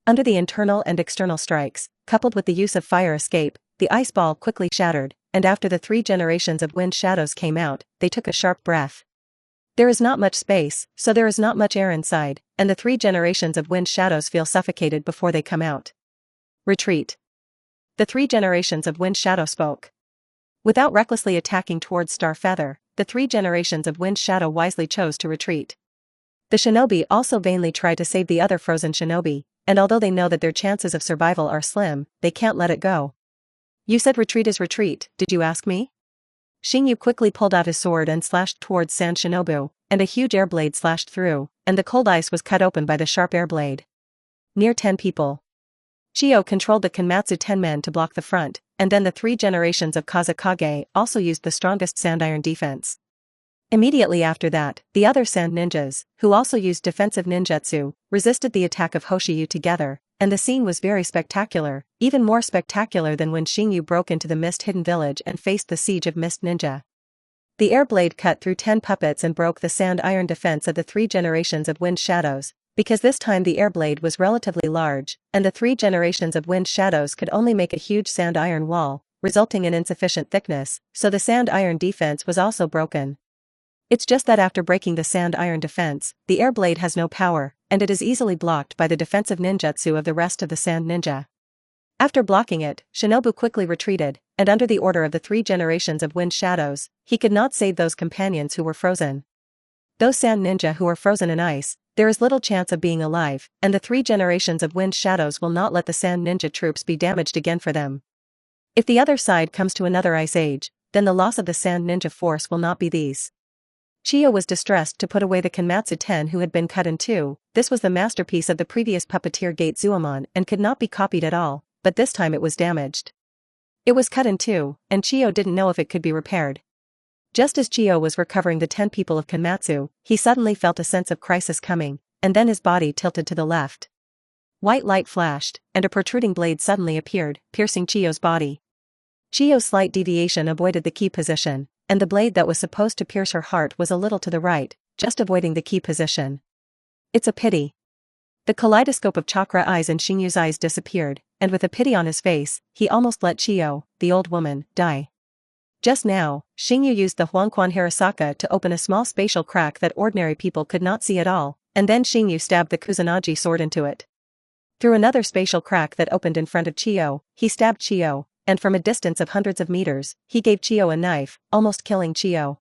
Under the internal and external strikes, coupled with the use of fire escape, the ice ball quickly shattered, and after the 3 generations of wind shadows came out, they took a sharp breath. There is not much space, so there is not much air inside, and the 3 generations of wind shadows feel suffocated before they come out. Retreat. The 3 generations of wind shadow spoke. Without recklessly attacking towards Star Feather, the 3 generations of wind shadow wisely chose to retreat. The shinobi also vainly try to save the other frozen shinobi, and although they know that their chances of survival are slim, they can't let it go. You said retreat is retreat, did you ask me? Xingyu quickly pulled out his sword and slashed towards Sand Shinobu, and a huge air blade slashed through, and the cold ice was cut open by the sharp air blade. Near 10 people. Chiyo controlled the Kanmatsu 10 men to block the front, and then the 3 generations of Kazekage also used the strongest sand iron defense. Immediately after that, the other sand ninjas, who also used defensive ninjutsu, resisted the attack of Hoshiyu together, and the scene was very spectacular, even more spectacular than when Xingyu broke into the mist-hidden village and faced the siege of Mist Ninja. The air blade cut through 10 puppets and broke the sand iron defense of the 3 generations of wind shadows, because this time the air blade was relatively large, and the 3 generations of wind shadows could only make a huge sand iron wall, resulting in insufficient thickness, so the sand iron defense was also broken. It's just that after breaking the sand iron defense, the air blade has no power, and it is easily blocked by the defensive ninjutsu of the rest of the sand ninja. After blocking it, Shinobu quickly retreated, and under the order of the 3 generations of wind shadows, he could not save those companions who were frozen. Those sand ninja who are frozen in ice, there is little chance of being alive, and the 3 generations of wind shadows will not let the sand ninja troops be damaged again for them. If the other side comes to another ice age, then the loss of the sand ninja force will not be these. Chiyo was distressed to put away the Kanmatsu 10 who had been cut in 2. This was the masterpiece of the previous puppeteer Gate Zuamon and could not be copied at all, but this time it was damaged. It was cut in two, and Chiyo didn't know if it could be repaired. Just as Chiyo was recovering the 10 people of Kanmatsu, he suddenly felt a sense of crisis coming, and then his body tilted to the left. White light flashed, and a protruding blade suddenly appeared, piercing Chiyo's body. Chiyo's slight deviation avoided the key position, and the blade that was supposed to pierce her heart was a little to the right, just avoiding the key position. It's a pity. The kaleidoscope of chakra eyes in Xingyu's eyes disappeared, and with a pity on his face, he almost let Chiyo, the old woman, die. Just now, Xingyu used the Huangquan Hirasaka to open a small spatial crack that ordinary people could not see at all, and then Xingyu stabbed the Kusanagi sword into it. Through another spatial crack that opened in front of Chiyo, he stabbed Chiyo, and from a distance of hundreds of meters, he gave Chiyo a knife, almost killing Chiyo.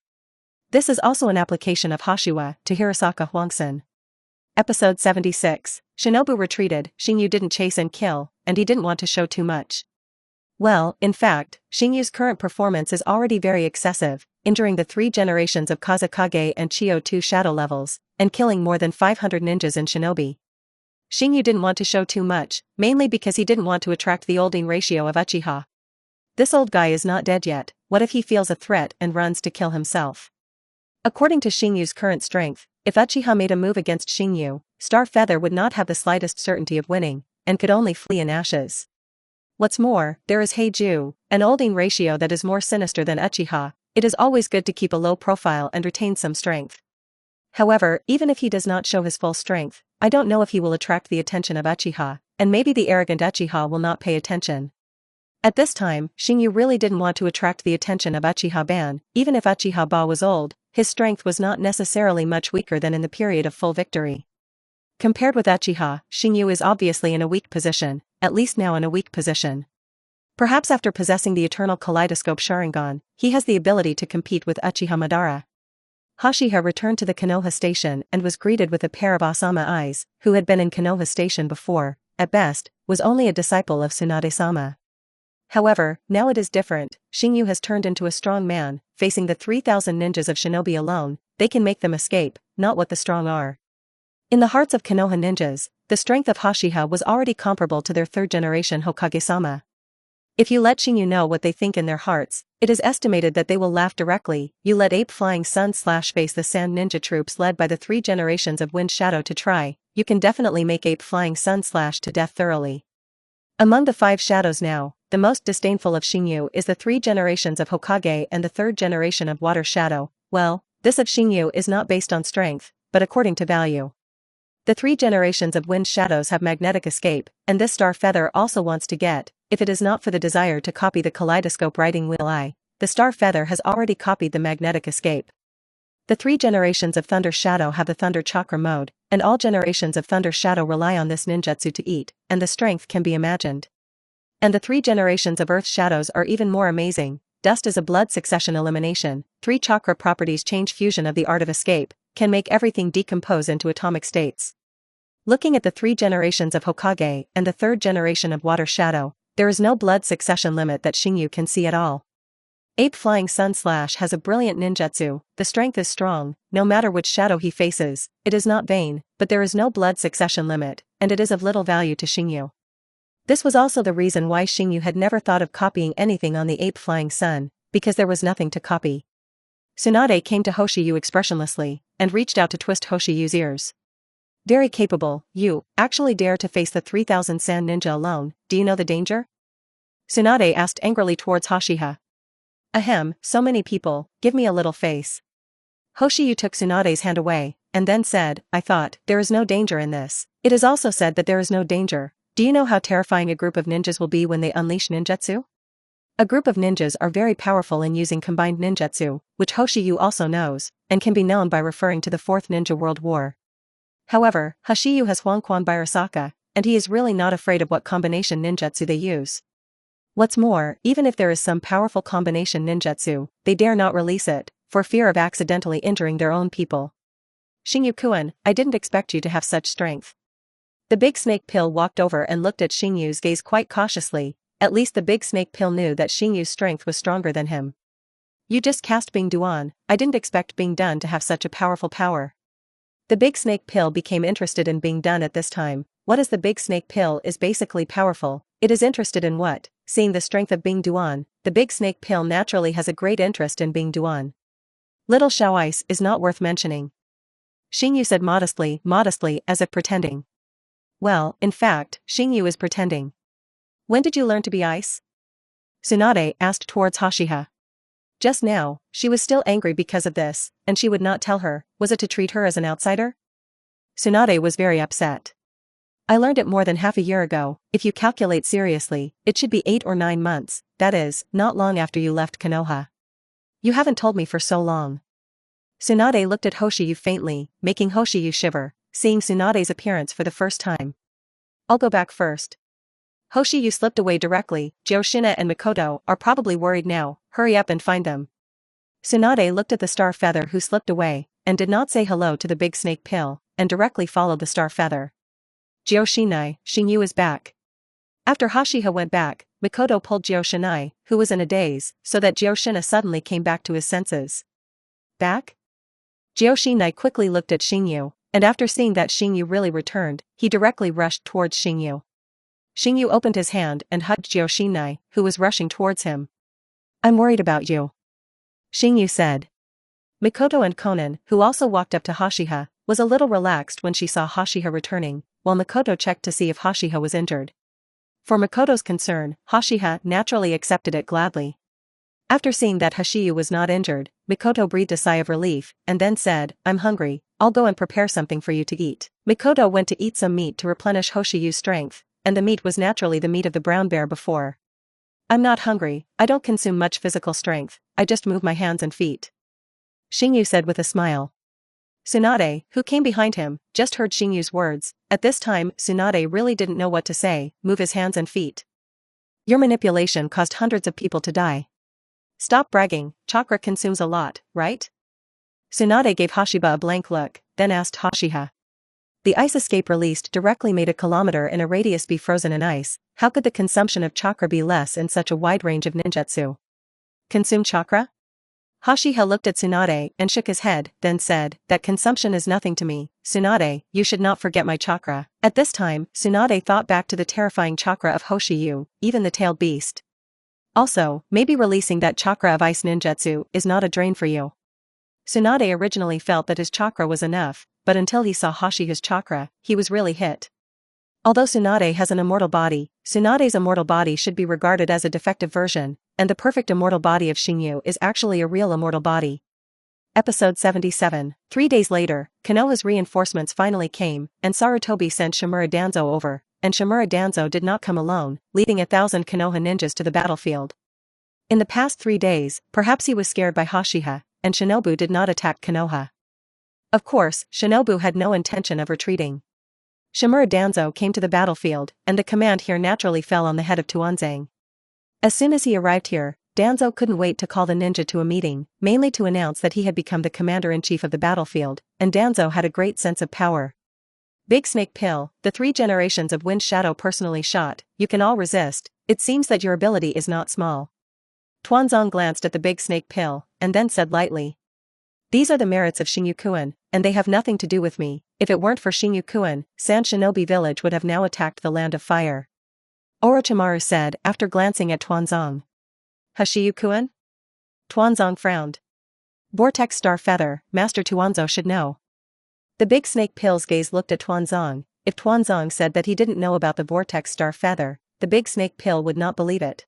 This is also an application of Hashiwa to Hirasaka Huangsan. Episode 76. Shinobu retreated. Xingyu didn't chase and kill, and he didn't want to show too much. Well, in fact, Xingyu's current performance is already very excessive, injuring the 3 generations of Kazekage and Chiyo 2 shadow levels, and killing more than 500 ninjas and shinobi. Xingyu didn't want to show too much, mainly because he didn't want to attract the olding ratio of Uchiha. This old guy is not dead yet. What if he feels a threat and runs to kill himself? According to Xingyu's current strength, if Uchiha made a move against Xingyu, Star Feather would not have the slightest certainty of winning, and could only flee in ashes. What's more, there is Heiju, an olding ratio that is more sinister than Uchiha. It is always good to keep a low profile and retain some strength. However, even if he does not show his full strength, I don't know if he will attract the attention of Uchiha, and maybe the arrogant Uchiha will not pay attention. At this time, Xingyu really didn't want to attract the attention of Uchiha Ban. Even if Uchiha Ba was old, his strength was not necessarily much weaker than in the period of full victory. Compared with Uchiha, Xingyu is obviously in a weak position, at least now in a weak position. Perhaps after possessing the eternal kaleidoscope Sharingan, he has the ability to compete with Uchiha Madara. Hashiha returned to the Konoha station and was greeted with a pair of Asama eyes, who had been in Konoha station before, at best, was only a disciple of Tsunade-sama. However, now it is different. Xingyu has turned into a strong man, facing the 3,000 ninjas of shinobi alone. They can make them escape, not what the strong are. In the hearts of Konoha ninjas, the strength of Hashiha was already comparable to their 3rd generation Hokage-sama. If you let Xingyu know what they think in their hearts, it is estimated that they will laugh directly. You let Ape Flying Sun face the Sand Ninja troops led by the 3 generations of Wind Shadow to try. You can definitely make Ape Flying Sun to death thoroughly. Among the 5 shadows now, the most disdainful of Xingyu is the 3 generations of Hokage and the 3rd generation of Water Shadow. Well, this of Xingyu is not based on strength, but according to value. The 3 generations of Wind Shadows have magnetic escape, and this Star Feather also wants to get, if it is not for the desire to copy the kaleidoscope riding wheel eye, the Star Feather has already copied the magnetic escape. The 3 generations of Thunder Shadow have the Thunder Chakra mode, and all generations of Thunder Shadow rely on this ninjutsu to eat, and the strength can be imagined. And the 3 generations of Earth Shadows are even more amazing. Dust is a blood succession elimination, 3 chakra properties change fusion of the art of escape, can make everything decompose into atomic states. Looking at the 3 generations of Hokage and the 3rd generation of Water Shadow, there is no blood succession limit that Xingyu can see at all. Ape Flying Sun has a brilliant ninjutsu. The strength is strong, no matter which shadow he faces. It is not vain, but there is no blood succession limit, and it is of little value to Xingyu. This was also the reason why Xingyu had never thought of copying anything on the Ape Flying Sun, because there was nothing to copy. Tsunade came to Hoshiyu expressionlessly, and reached out to twist Hoshiyu's ears. Very capable. You actually dare to face the 3,000 Sand Ninja alone. Do you know the danger? Tsunade asked angrily towards Hashiha. Ahem, so many people, give me a little face. Hoshiyu took Tsunade's hand away, and then said, I thought, there is no danger in this. It is also said that there is no danger. Do you know how terrifying a group of ninjas will be when they unleash ninjutsu? A group of ninjas are very powerful in using combined ninjutsu, which Hoshiyu also knows, and can be known by referring to the 4th Ninja World War. However, Hoshiyu has Huangquan Birasaka, and he is really not afraid of what combination ninjutsu they use. What's more, even if there is some powerful combination ninjutsu, they dare not release it, for fear of accidentally injuring their own people. Xingyu-kun, I didn't expect you to have such strength. The big snake pill walked over and looked at Xingyu's gaze quite cautiously. At least the big snake pill knew that Xingyu's strength was stronger than him. You just cast Bing Duan. I didn't expect Bing Dun to have such a powerful power. The big snake pill became interested in Bing Dun at this time. What is the big snake pill is basically powerful. It is interested in what? seeing the strength of Bing Duan, the big snake pill naturally has a great interest in Bing Duan. Little Xiao Ice is not worth mentioning. Xingyu said modestly, as if pretending. Well, in fact, Xingyu is pretending. When did you learn to be ice? Tsunade asked towards Hashiha. Just now, she was still angry because of this, and she would not tell her. Was it to treat her as an outsider? Tsunade was very upset. I learned it more than half a year ago. If you calculate seriously, it should be 8 or 9 months, that is, not long after you left Konoha. You haven't told me for so long. Tsunade looked at Hoshiyu faintly, making Hoshiyu shiver, seeing Tsunade's appearance for the first time. I'll go back first. Hoshiyu slipped away directly. Kushina and Mikoto are probably worried now, hurry up and find them. Tsunade looked at the star feather who slipped away, and did not say hello to the big snake pill, and directly followed the star feather. Kushina, Xingyu is back. After Hashiha went back, Mikoto pulled Kushina, who was in a daze, so that Kushina suddenly came back to his senses. Back? Kushina quickly looked at Xingyu, and after seeing that Xingyu really returned, he directly rushed towards Xingyu. Xingyu opened his hand and hugged Kushina, who was rushing towards him. I'm worried about you. Xingyu said. Mikoto and Konan, who also walked up to Hashiha, was a little relaxed when she saw Hashiha returning, while Mikoto checked to see if Hashiha was injured. For Mikoto's concern, Hashiha naturally accepted it gladly. After seeing that Hoshiyu was not injured, Mikoto breathed a sigh of relief, and then said, I'm hungry, I'll go and prepare something for you to eat. Mikoto went to eat some meat to replenish Hoshiyu's strength, and the meat was naturally the meat of the brown bear before. I'm not hungry, I don't consume much physical strength, I just move my hands and feet. Xingyu said with a smile. Tsunade, who came behind him, just heard Xingyu's words. At this time, Tsunade really didn't know what to say, move his hands and feet. Your manipulation caused hundreds of people to die. Stop bragging, chakra consumes a lot, right? Tsunade gave Hashiba a blank look, then asked Hashiha. The ice escape released directly made a kilometer in a radius be frozen in ice. How could the consumption of chakra be less in such a wide range of ninjutsu? Consume chakra? Hashiha looked at Tsunade and shook his head, then said, that consumption is nothing to me. Tsunade, you should not forget my chakra. At this time, Tsunade thought back to the terrifying chakra of Hoshiyu, even the tailed beast. Also, maybe releasing that chakra of ice ninjutsu is not a drain for you. Tsunade originally felt that his chakra was enough, but until he saw Hashiha's chakra, he was really hit. Although Tsunade has an immortal body, Tsunade's immortal body should be regarded as a defective version, and the perfect immortal body of Xingyu is actually a real immortal body. Episode 77. 3 days later, Konoha's reinforcements finally came, and Sarutobi sent Shimura Danzo over, and Shimura Danzo did not come alone, leading 1,000 Konoha ninjas to the battlefield. In the past 3 days, perhaps he was scared by Hashiha, and Shinobu did not attack Konoha. Of course, Shinobu had no intention of retreating. Shimura Danzo came to the battlefield, and the command here naturally fell on the head of Tuanzang. As soon as he arrived here, Danzo couldn't wait to call the ninja to a meeting, mainly to announce that he had become the commander-in-chief of the battlefield, and Danzo had a great sense of power. Big Snake Pill, the 3 generations of Wind Shadow personally shot, you can all resist, it seems that your ability is not small. Tuanzang glanced at the Big Snake Pill, and then said lightly. These are the merits of Xingyu-kun, and they have nothing to do with me. If it weren't for Xingyu-kun, Sand Shinobi Village would have now attacked the Land of Fire. Orochimaru said after glancing at Tuanzang. Hoshiyu-kun? Tuanzang frowned. Vortex Star Feather, Master Tuanzo should know. The Big Snake Pill's gaze looked at Tuanzang. If Tuanzang said that he didn't know about the Vortex Star Feather, the Big Snake Pill would not believe it.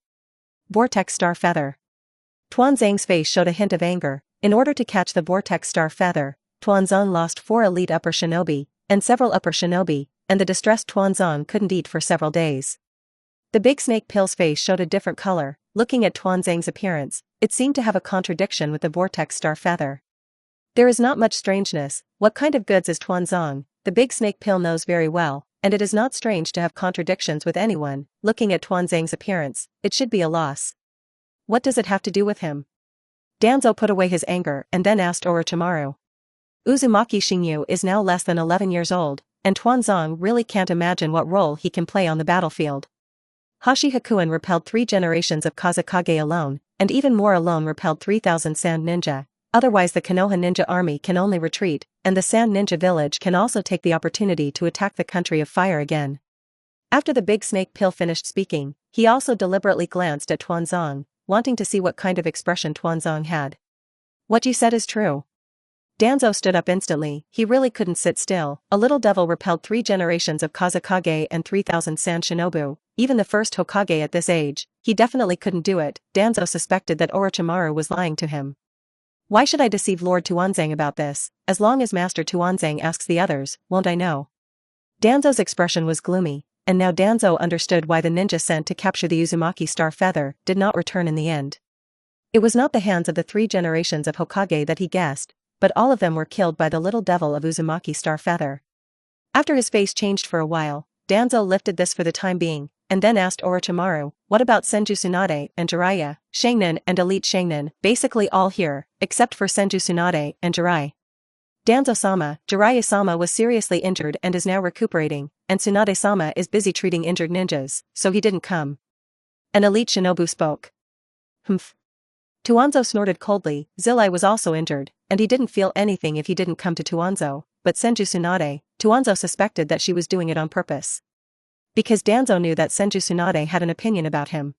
Vortex Star Feather. Tuanzang's face showed a hint of anger. In order to catch the Vortex Star Feather, Tuanzang lost 4 elite upper shinobi, and several upper shinobi, and the distressed Tuanzang couldn't eat for several days. The Big Snake Pill's face showed a different color. Looking at Tuanzang's appearance, it seemed to have a contradiction with the Vortex Star Feather. There is not much strangeness. What kind of goods is Tuanzang? The Big Snake Pill knows very well, and it is not strange to have contradictions with anyone. Looking at Tuanzang's appearance, it should be a loss. What does it have to do with him? Danzo put away his anger and then asked Orochimaru. Uzumaki Xingyu is now less than 11 years old, and Tuanzang really can't imagine what role he can play on the battlefield. Hashiha-kun repelled 3 generations of Kazekage alone, and even more alone repelled 3,000 Sand Ninja. Otherwise the Konoha Ninja army can only retreat, and the Sand Ninja village can also take the opportunity to attack the country of fire again. After the Big Snake Pill finished speaking, He also deliberately glanced at Tuanzong, wanting to see what kind of expression Tuanzong had. What you said is true. Danzo stood up instantly. He really couldn't sit still. A little devil repelled 3 generations of Kazekage and 3,000 San Shinobu, even the first Hokage at this age. He definitely couldn't do it. Danzo suspected that Orochimaru was lying to him. Why should I deceive Lord Tuanzang about this? As long as Master Tuanzang asks the others, won't I know? Danzo's expression was gloomy, and now Danzo understood why the ninja sent to capture the Uzumaki Star Feather did not return in the end. It was not the hands of the 3 generations of Hokage that he guessed, but all of them were killed by the little devil of Uzumaki Star Feather. After his face changed for a while, Danzo lifted this for the time being, and then asked Orochimaru, what about Senju Tsunade and Jiraiya, Sharingan and Elite Sharingan, basically all here, except for Senju Tsunade and Jiraiya. Danzo-sama, Jiraiya-sama was seriously injured and is now recuperating, and Tsunade-sama is busy treating injured ninjas, so he didn't come. An elite shinobu spoke. Humph. Tuanzo snorted coldly. Zilai was also injured, and he didn't feel anything if he didn't come to Tuanzo, but Senju Tsunade, Tuanzo suspected that she was doing it on purpose. Because Danzo knew that Senju Tsunade had an opinion about him.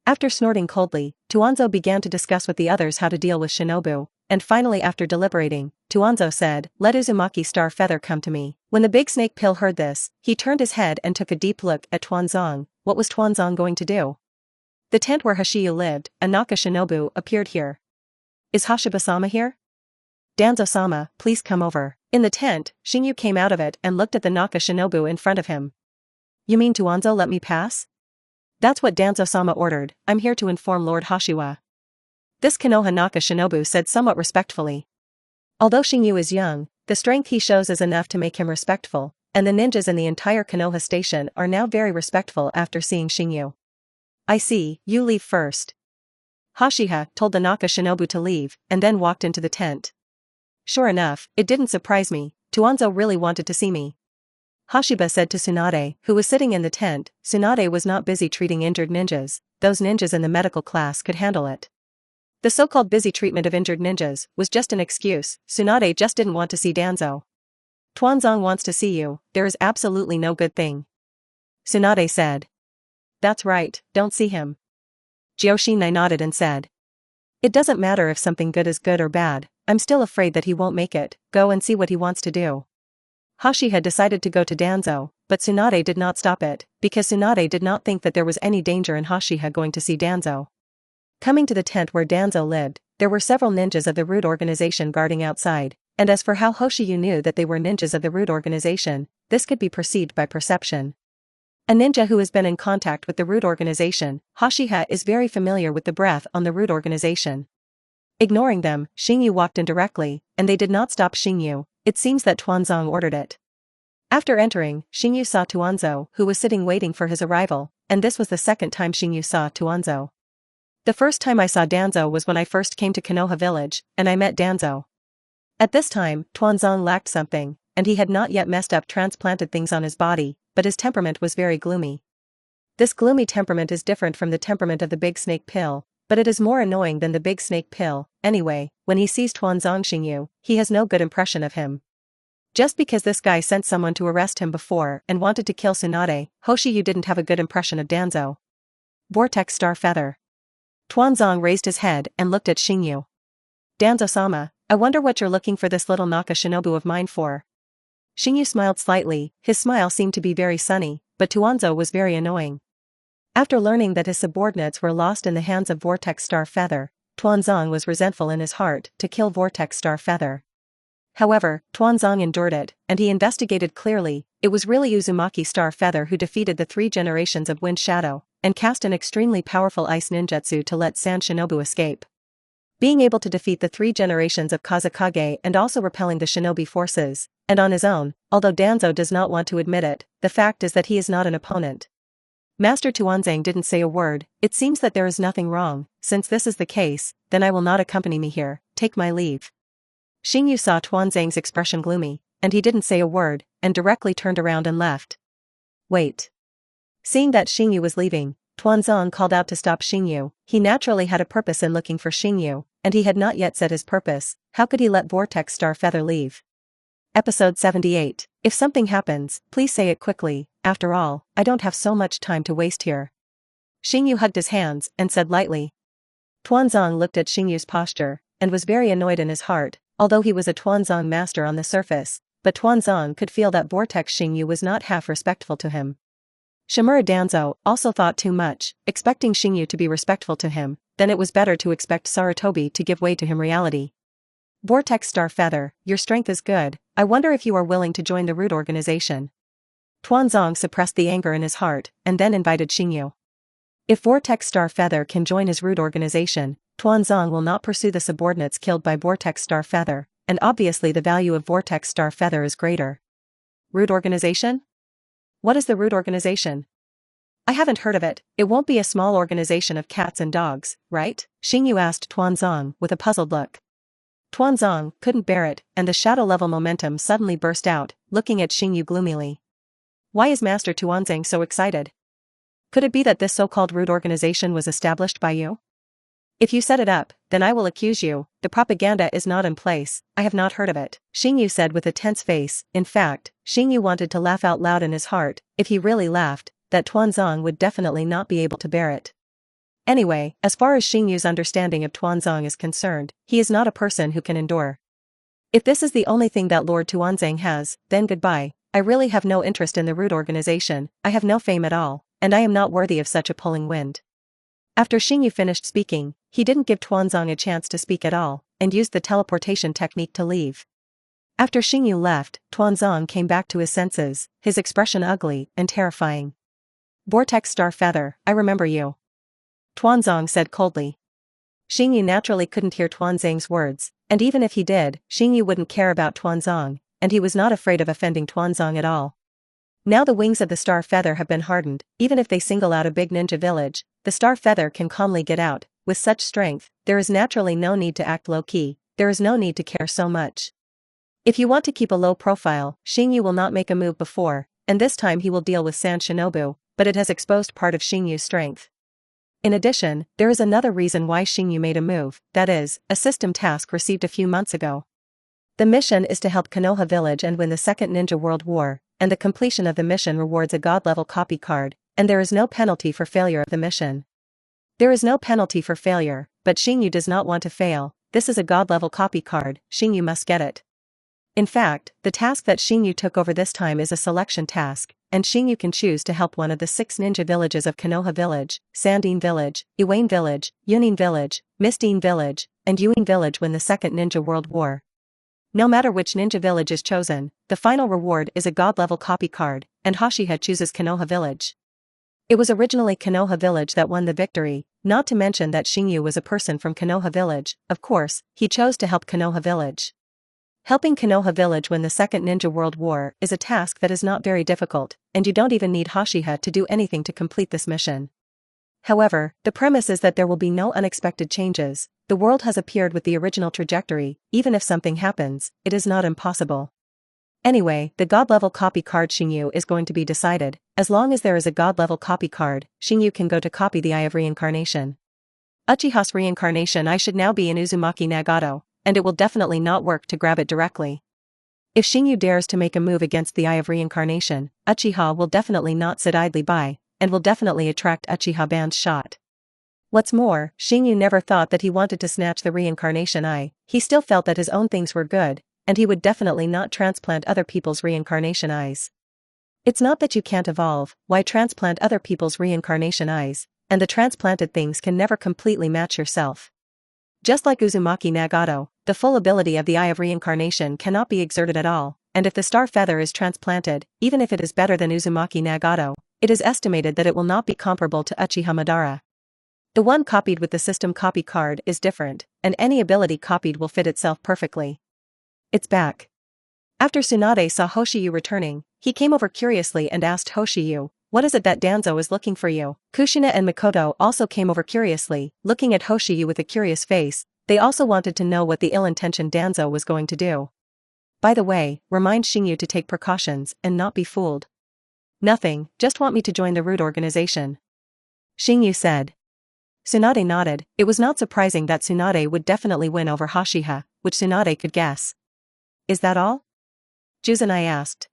After snorting coldly, Tuanzo began to discuss with the others how to deal with shinobu, and finally after deliberating, Tuanzo said, let Uzumaki Star Feather come to me. When the big snake pill heard this, he turned his head and took a deep look at Tuanzong. What was Tuanzong going to do? The tent where Hashiyu lived, a Naka shinobu, appeared here. Is Hashiba-sama here? Danzo-sama, please come over. In the tent, Xingyu came out of it and looked at the Naka shinobu in front of him. You mean Tuanzo let me pass? That's what Danzo-sama ordered. I'm here to inform Lord Hashiwa. This Konoha Naka shinobu said somewhat respectfully. Although Xingyu is young, the strength he shows is enough to make him respectful, and the ninjas in the entire Konoha station are now very respectful after seeing Xingyu. I see, you leave first. Hashiha told the Naka shinobu to leave, and then walked into the tent. Sure enough, it didn't surprise me. Tuanzo really wanted to see me. Hashiba said to Tsunade, who was sitting in the tent. Tsunade was not busy treating injured ninjas, those ninjas in the medical class could handle it. The so-called busy treatment of injured ninjas was just an excuse. Tsunade just didn't want to see Danzo. Tuanzong wants to see you, there is absolutely no good thing. Tsunade said. That's right, don't see him. Joshinai nodded and said. It doesn't matter if something good is good or bad, I'm still afraid that he won't make it. Go and see what he wants to do. Hashi had decided to go to Danzo, but Tsunade did not stop it, because Tsunade did not think that there was any danger in Hashiha going to see Danzo. Coming to the tent where Danzo lived, there were several ninjas of the Root Organization guarding outside, and as for how Hoshiyu knew that they were ninjas of the Root Organization, this could be perceived by perception. A ninja who has been in contact with the Root Organization, Hashiha is very familiar with the breath on the Root Organization. Ignoring them, Xingyu walked in directly, and they did not stop Xingyu. It seems that Tuanzong ordered it. After entering, Xingyu saw Tuanzo, who was sitting waiting for his arrival, and this was the second time Xingyu saw Tuanzo. The first time I saw Danzo was when I first came to Konoha village, and I met Danzo. At this time, Tuanzong lacked something, and he had not yet messed up transplanted things on his body, but his temperament was very gloomy. This gloomy temperament is different from the temperament of the big snake pill, but it is more annoying than the big snake pill. Anyway, when he sees Tuanzong Xingyu, he has no good impression of him. Just because this guy sent someone to arrest him before and wanted to kill Tsunade, Hoshiyu didn't have a good impression of Danzo. Vortex Star Feather. Tuanzong raised his head and looked at Xingyu. Danzo-sama, I wonder what you're looking for this little Naka shinobu of mine for. Xingyu smiled slightly. His smile seemed to be very sunny, but Tuanzo was very annoying. After learning that his subordinates were lost in the hands of Vortex Star Feather, Tuanzong was resentful in his heart to kill Vortex Star Feather. However, Tuanzong endured it, and he investigated clearly. It was really Uzumaki Star Feather who defeated the 3 generations of Wind Shadow, and cast an extremely powerful ice ninjutsu to let San Shinobu escape. Being able to defeat the 3 generations of Kazekage and also repelling the shinobi forces, and on his own, although Danzo does not want to admit it, the fact is that he is not an opponent. Master Tuanzang didn't say a word. It seems that there is nothing wrong. Since this is the case, then I will not accompany me here. Take my leave. Xingyu saw Tuanzang's expression gloomy, and he didn't say a word, and directly turned around and left. Wait. Seeing that Xingyu was leaving, Tuanzong called out to stop Xingyu. He naturally had a purpose in looking for Xingyu, and he had not yet said his purpose. How could he let Vortex Star Feather leave? Episode 78. If something happens, please say it quickly. After all, I don't have so much time to waste here. Xingyu hugged his hands and said lightly. Tuanzong looked at Xingyu's posture, and was very annoyed in his heart, although he was a Tuanzong master on the surface, but Tuanzong could feel that Vortex Xingyu was not half respectful to him. Shimura Danzo also thought too much, expecting Xingyu to be respectful to him, then it was better to expect Sarutobi to give way to him reality. Vortex Star Feather, your strength is good, I wonder if you are willing to join the Root organization. Tuanzong suppressed the anger in his heart, and then invited Xingyu. If Vortex Star Feather can join his Root organization, Tuanzong will not pursue the subordinates killed by Vortex Star Feather, and obviously the value of Vortex Star Feather is greater. Root organization? What is the Root organization? I haven't heard of it. It won't be a small organization of cats and dogs, right? Xingyu asked Tuanzong with a puzzled look. Tuanzong couldn't bear it, and the shadow-level momentum suddenly burst out, looking at Xingyu gloomily. Why is Master Tuanzang so excited? Could it be that this so-called Root organization was established by you? If you set it up, then I will accuse you. The propaganda is not in place, I have not heard of it, Xingyu said with a tense face. In fact, Xingyu wanted to laugh out loud in his heart. If he really laughed, that Tuanzong would definitely not be able to bear it. Anyway, as far as Xingyu's understanding of Tuanzong is concerned, he is not a person who can endure. If this is the only thing that Lord Tuanzang has, then goodbye. I really have no interest in the Root organization, I have no fame at all, and I am not worthy of such a pulling wind. After Xingyu finished speaking, he didn't give Tuanzong a chance to speak at all, and used the teleportation technique to leave. After Xingyu left, Tuanzong came back to his senses, his expression ugly and terrifying. Vortex Star Feather, I remember you. Tuanzong said coldly. Xingyu naturally couldn't hear Tuanzang's words, and even if he did, Xingyu wouldn't care about Tuanzong, and he was not afraid of offending Tuanzong at all. Now the wings of the Star Feather have been hardened, even if they single out a big ninja village, the Star Feather can calmly get out. With such strength, there is naturally no need to act low-key, there is no need to care so much. If you want to keep a low profile, Xingyu will not make a move before, and this time he will deal with San Shinobu, but it has exposed part of Xingyu's strength. In addition, there is another reason why Xingyu made a move, that is, a system task received a few months ago. The mission is to help Konoha Village and win the Second Ninja World War, and the completion of the mission rewards a God-level copy card, and there is no penalty for failure of the mission. There is no penalty for failure, but Xingyu does not want to fail. This is a God-level copy card, Xingyu must get it. In fact, the task that Xingyu took over this time is a selection task, and Xingyu can choose to help one of the 6 ninja villages of Konoha Village, Sandine Village, Iwayne Village, Yunin Village, Mistine Village, and Yuin Village win the Second Ninja World War. No matter which ninja village is chosen, the final reward is a God-level copy card, and Hashiha chooses Konoha Village. It was originally Konoha Village that won the victory, not to mention that Xingyu was a person from Konoha Village. Of course, he chose to help Konoha Village. Helping Konoha Village win the Second Ninja World War is a task that is not very difficult, and you don't even need Hashiha to do anything to complete this mission. However, the premise is that there will be no unexpected changes. The world has appeared with the original trajectory. Even if something happens, it is not impossible. Anyway, the God-level copy card Xingyu is going to be decided. As long as there is a God-level copy card, Xingyu can go to copy the Eye of Reincarnation. Uchiha's reincarnation eye should now be in Uzumaki Nagato, and it will definitely not work to grab it directly. If Xingyu dares to make a move against the Eye of Reincarnation, Uchiha will definitely not sit idly by, and will definitely attract Uchiha Band's shot. What's more, Xingyu never thought that he wanted to snatch the reincarnation eye. He still felt that his own things were good, and he would definitely not transplant other people's reincarnation eyes. It's not that you can't evolve, why transplant other people's reincarnation eyes, and the transplanted things can never completely match yourself. Just like Uzumaki Nagato, the full ability of the Eye of Reincarnation cannot be exerted at all, and if the Star Feather is transplanted, even if it is better than Uzumaki Nagato, it is estimated that it will not be comparable to Uchiha Madara. The one copied with the system copy card is different, and any ability copied will fit itself perfectly. It's back. After Tsunade saw Hoshiyu returning, he came over curiously and asked Hoshiyu, "What is it that Danzo is looking for you?" Kushina and Mikoto also came over curiously, looking at Hoshiyu with a curious face. They also wanted to know what the ill-intentioned Danzo was going to do. By the way, remind Xingyu to take precautions and not be fooled. Nothing, just want me to join the Root organization. Xingyu said. Tsunade nodded. It was not surprising that Tsunade would definitely win over Hashiha, which Tsunade could guess. Is that all? Juzanai asked.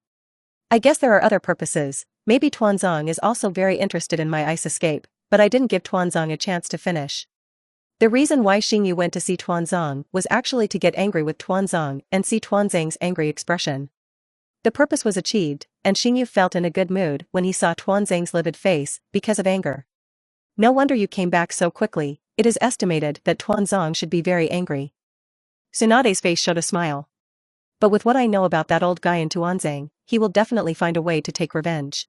I guess there are other purposes. Maybe Tuanzong is also very interested in my ice escape. but I didn't give Tuanzong a chance to finish. The reason why Xingyu went to see Tuanzong was actually to get angry with Tuanzong and see Tuanzong's angry expression. The purpose was achieved, and Xingyu felt in a good mood when he saw Tuanzong's livid face because of anger. No wonder you came back so quickly. It is estimated that Tuanzong should be very angry. Tsunade's face showed a smile. But with what I know about that old guy in Tuanzong, he will definitely find a way to take revenge.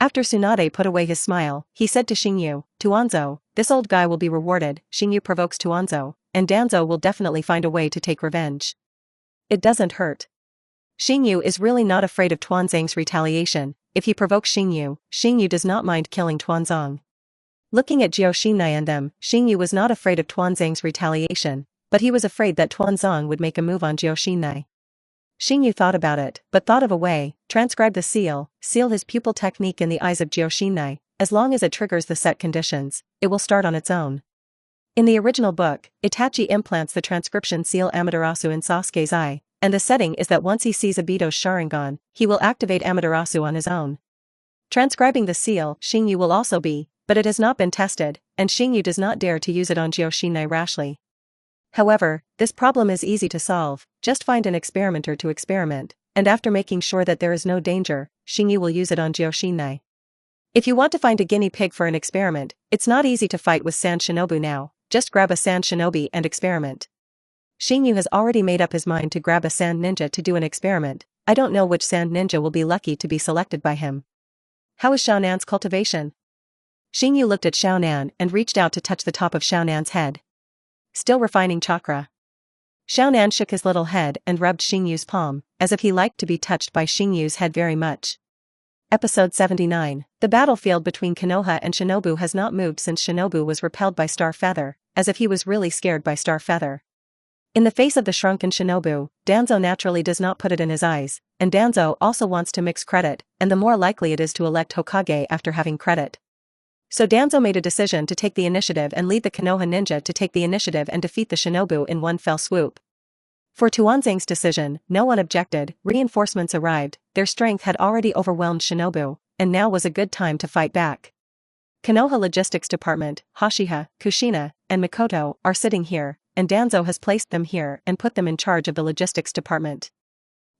After Tsunade put away his smile, he said to Xingyu, Tuanzo, this old guy will be rewarded. Xingyu provokes Tuanzo, and Danzo will definitely find a way to take revenge. It doesn't hurt. Xingyu is really not afraid of Tuanzong's retaliation. If he provokes Xingyu, Xingyu does not mind killing Tuanzong. Looking at Jioshinai and them, Xingyu was not afraid of Tuanzong's retaliation, but he was afraid that Tuanzong would make a move on Jioshinai. Xingyu thought about it, but thought of a way. Transcribe the seal his pupil technique in the eyes of Jioshinai. As long as it triggers the set conditions, it will start on its own. In the original book, Itachi implants the transcription seal Amaterasu in Sasuke's eye, and the setting is that once he sees Obito's Sharingan, he will activate Amaterasu on his own. Transcribing the seal, Xingyu will also be, but it has not been tested, and Xingyu does not dare to use it on Jioshinai rashly. However, this problem is easy to solve. Just find an experimenter to experiment, and after making sure that there is no danger, Xingyu will use it on Jioshinai. If you want to find a guinea pig for an experiment, it's not easy to fight with Sand Shinobu now. Just grab a Sand Shinobi and experiment. Xingyu has already made up his mind to grab a Sand Ninja to do an experiment. I don't know which Sand Ninja will be lucky to be selected by him. How is Xiaonan's cultivation? Xingyu looked at Xiaonan and reached out to touch the top of Xiaonan's head. Still refining chakra. Xiaonan shook his little head and rubbed Xingyu's palm, as if he liked to be touched by Xingyu's head very much. Episode 79. The battlefield between Konoha and Shinobu has not moved since Shinobu was repelled by Star Feather, as if he was really scared by Star Feather. In the face of the shrunken Shinobu, Danzo naturally does not put it in his eyes, and Danzo also wants to mix credit, and the more likely it is to elect Hokage after having credit. So Danzo made a decision to take the initiative and lead the Konoha ninja to take the initiative and defeat the Shinobu in one fell swoop. For Tuanzong's decision, no one objected. Reinforcements arrived, their strength had already overwhelmed Shinobu, and now was a good time to fight back. Konoha Logistics Department, Hashiha, Kushina, and Mikoto are sitting here, and Danzo has placed them here and put them in charge of the logistics department.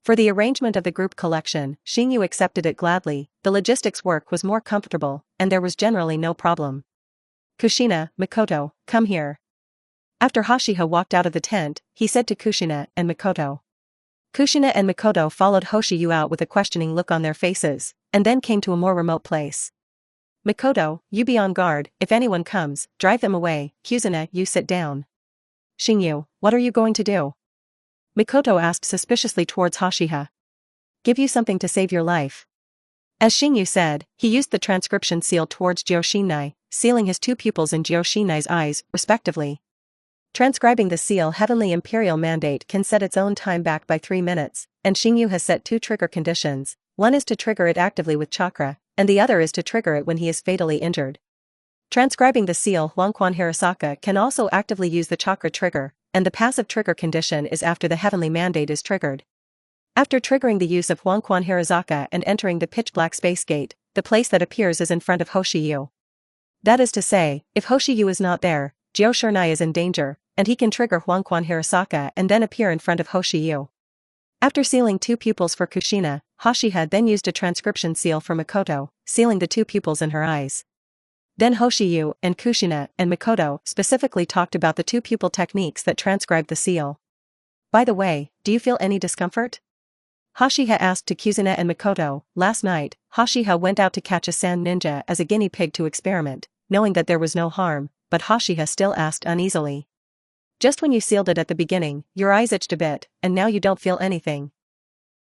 For the arrangement of the group collection, Xingyu accepted it gladly. The logistics work was more comfortable, and there was generally no problem. Kushina, Mikoto, come here. After Hashiha walked out of the tent, he said to Kushina and Mikoto. Kushina and Mikoto followed Hoshiyu out with a questioning look on their faces, and then came to a more remote place. Mikoto, you be on guard. If anyone comes, drive them away. Kushina, you sit down. Xingyu, what are you going to do? Mikoto asked suspiciously towards Hashiha. Give you something to save your life. As Xingyu said, he used the transcription seal towards Jioshinai, sealing his two pupils in Jioshinai's eyes, respectively. Transcribing the seal Heavenly Imperial Mandate can set its own time back by 3 minutes, and Xingyu has set 2 trigger conditions. One is to trigger it actively with chakra, and the other is to trigger it when he is fatally injured. Transcribing the seal Huangquan Hirasaka can also actively use the chakra trigger, and the passive trigger condition is after the Heavenly Mandate is triggered. After triggering the use of Huangquan Hirasaka and entering the pitch-black space gate, the place that appears is in front of Hoshiyu. That is to say, if Hoshiyu is not there, Jioshinai is in danger, and he can trigger Huangquan Hirasaka and then appear in front of Hoshiyu. After sealing 2 pupils for Kushina, Hashiha then used a transcription seal for Mikoto, sealing the 2 pupils in her eyes. Then Hoshiyu and Kushina and Mikoto specifically talked about the 2 pupil techniques that transcribe the seal. By the way, do you feel any discomfort? Hashiha asked to Kushina and Mikoto. Last night, Hashiha went out to catch a sand ninja as a guinea pig to experiment, knowing that there was no harm, but Hashiha still asked uneasily. Just when you sealed it at the beginning, your eyes itched a bit, and now you don't feel anything.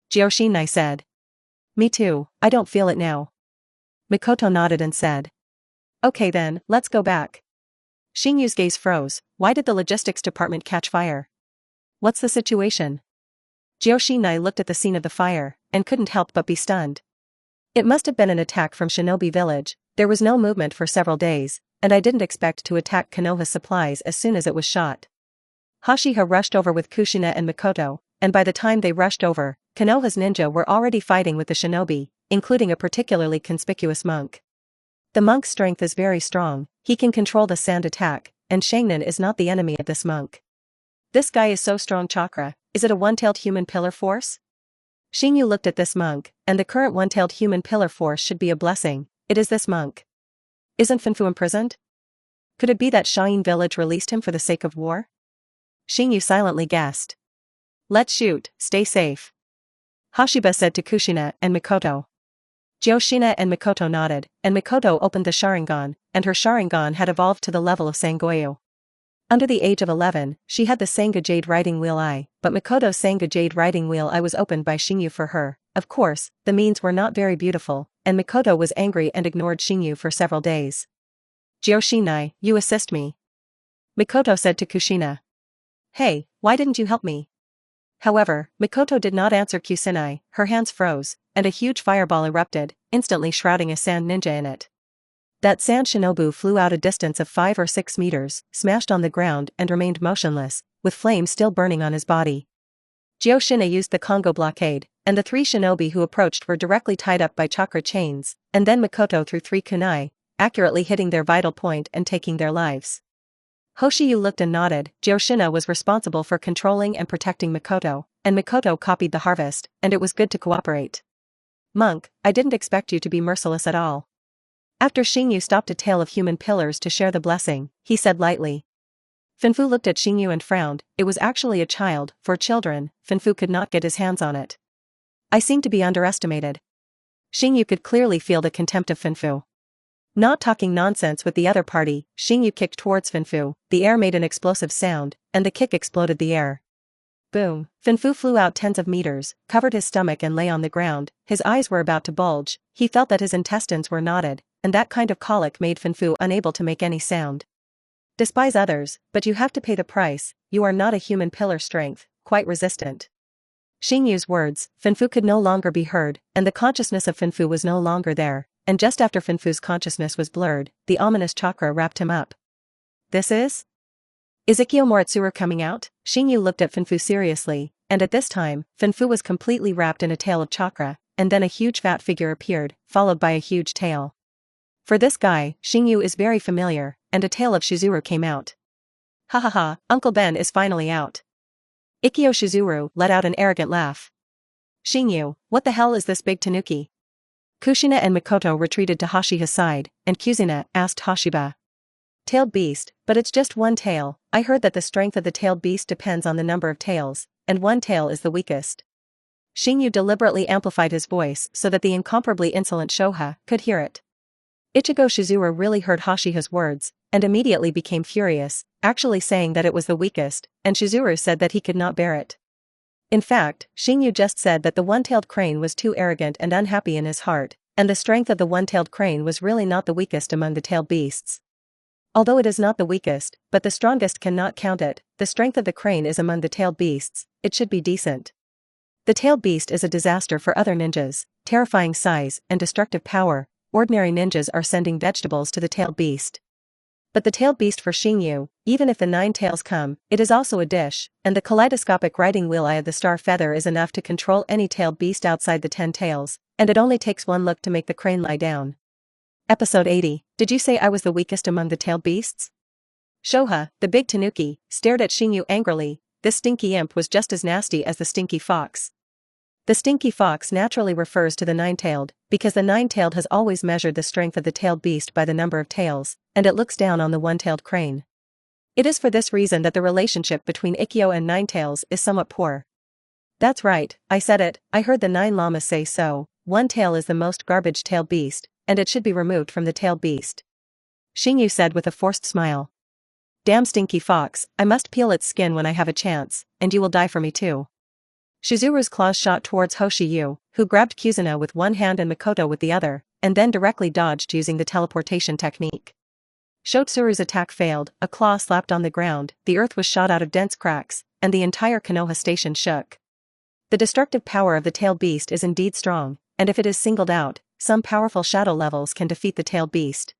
Jioshinai said. Me too, I don't feel it now. Mikoto nodded and said. Okay then, let's go back. Xingyu's gaze froze. Why did the logistics department catch fire? What's the situation? Jioshinai looked at the scene of the fire, and couldn't help but be stunned. It must have been an attack from Shinobi Village. There was no movement for several days, and I didn't expect to attack Konoha's supplies as soon as it was shot. Hashiha rushed over with Kushina and Mikoto, and by the time they rushed over, Konoha's ninja were already fighting with the shinobi, including a particularly conspicuous monk. The monk's strength is very strong, he can control the sand attack, and Sharingan is not the enemy of this monk. This guy is so strong chakra, is it a one-tailed human pillar force? Xingyu looked at this monk, and the current one-tailed human pillar force should be a blessing, it is this monk. Isn't Finfu imprisoned? Could it be that Shayin village released him for the sake of war? Xingyu silently guessed. Let's shoot, stay safe. Hashiba said to Kushina and Mikoto. Kushina and Mikoto nodded, and Mikoto opened the Sharingan, and her Sharingan had evolved to the level of Sangoyu. Under the age of 11, she had the Sanga Jade Riding Wheel Eye, but Mikoto's Sanga Jade Riding Wheel Eye was opened by Xingyu for her. Of course, the means were not very beautiful, and Mikoto was angry and ignored Xingyu for several days. Kushina, you assist me. Mikoto said to Kushina. Hey, why didn't you help me? However, Mikoto did not answer Kushina, her hands froze, and a huge fireball erupted, instantly shrouding a sand ninja in it. That sand shinobu flew out a distance of 5 or 6 meters, smashed on the ground and remained motionless, with flames still burning on his body. Kushina used the Congo blockade, and the 3 shinobi who approached were directly tied up by chakra chains, and then Mikoto threw 3 kunai, accurately hitting their vital point and taking their lives. Hoshiyu looked and nodded. Kushina was responsible for controlling and protecting Mikoto, and Mikoto copied the harvest, and it was good to cooperate. Monk, I didn't expect you to be merciless at all. After Xingyu stopped a tail of human pillars to share the blessing, he said lightly. Finfu looked at Xingyu and frowned. It was actually a child, for children, Finfu could not get his hands on it. I seem to be underestimated. Xingyu could clearly feel the contempt of Finfu. Not talking nonsense with the other party, Xingyu kicked towards Finfu, the air made an explosive sound, and the kick exploded the air. Boom, Finfu flew out tens of meters, covered his stomach and lay on the ground, his eyes were about to bulge, he felt that his intestines were knotted, and that kind of colic made Finfu unable to make any sound. Despise others, but you have to pay the price, you are not a human pillar strength, quite resistant. Xingyu's words, Finfu could no longer be heard, and the consciousness of Finfu was no longer there, and just after Finfu's consciousness was blurred, the ominous chakra wrapped him up. This is Ikkyo Moritsuru coming out? Xingyu looked at Finfu seriously, and at this time, Finfu was completely wrapped in a tail of chakra, and then a huge fat figure appeared, followed by a huge tail. For this guy, Xingyu is very familiar, and a tail of Shizuru came out. Ha ha ha, Uncle Ben is finally out. Ikkyo Shizuru let out an arrogant laugh. Xingyu, what the hell is this big tanuki? Kushina and Mikoto retreated to Hashiha's side, and Kushina asked Hashiba. Tailed beast, but it's just one tail. I heard that the strength of the tailed beast depends on the number of tails, and one tail is the weakest. Xingyu deliberately amplified his voice so that the incomparably insolent Shoha could hear it. Ichigo Shizuru really heard Hashiha's words, and immediately became furious, actually saying that it was the weakest, and Shizuru said that he could not bear it. In fact, Xingyu just said that the one-tailed crane was too arrogant and unhappy in his heart, and the strength of the one-tailed crane was really not the weakest among the tailed beasts. Although it is not the weakest, but the strongest cannot count it, the strength of the crane is among the tailed beasts, it should be decent. The tailed beast is a disaster for other ninjas, terrifying size and destructive power, ordinary ninjas are sending vegetables to the tailed beast. But the tailed beast for Xingyu, even if the 9 tails come, it is also a dish, and the kaleidoscopic riding wheel eye of the star feather is enough to control any tailed beast outside the 10 tails, and it only takes one look to make the crane lie down. Episode 80, did you say I was the weakest among the tailed beasts? Shoha, the big tanuki, stared at Xingyu angrily. This stinky imp was just as nasty as the stinky fox. The stinky fox naturally refers to the 9-tailed, because the 9-tailed has always measured the strength of the tailed beast by the number of tails, and it looks down on the one-tailed crane. It is for this reason that the relationship between Ikkyo and 9-tails is somewhat poor. That's right, I said it, I heard the 9 llamas say so, one tail is the most garbage-tailed beast, and it should be removed from the tailed beast. Xingyu said with a forced smile. Damn stinky fox, I must peel its skin when I have a chance, and you will die for me too. Shizuru's claws shot towards Hoshiyu, who grabbed Kushina with one hand and Mikoto with the other, and then directly dodged using the teleportation technique. Shotsuru's attack failed, a claw slapped on the ground, the earth was shot out of dense cracks, and the entire Konoha station shook. The destructive power of the tailed beast is indeed strong, and if it is singled out, some powerful shadow levels can defeat the tailed beast.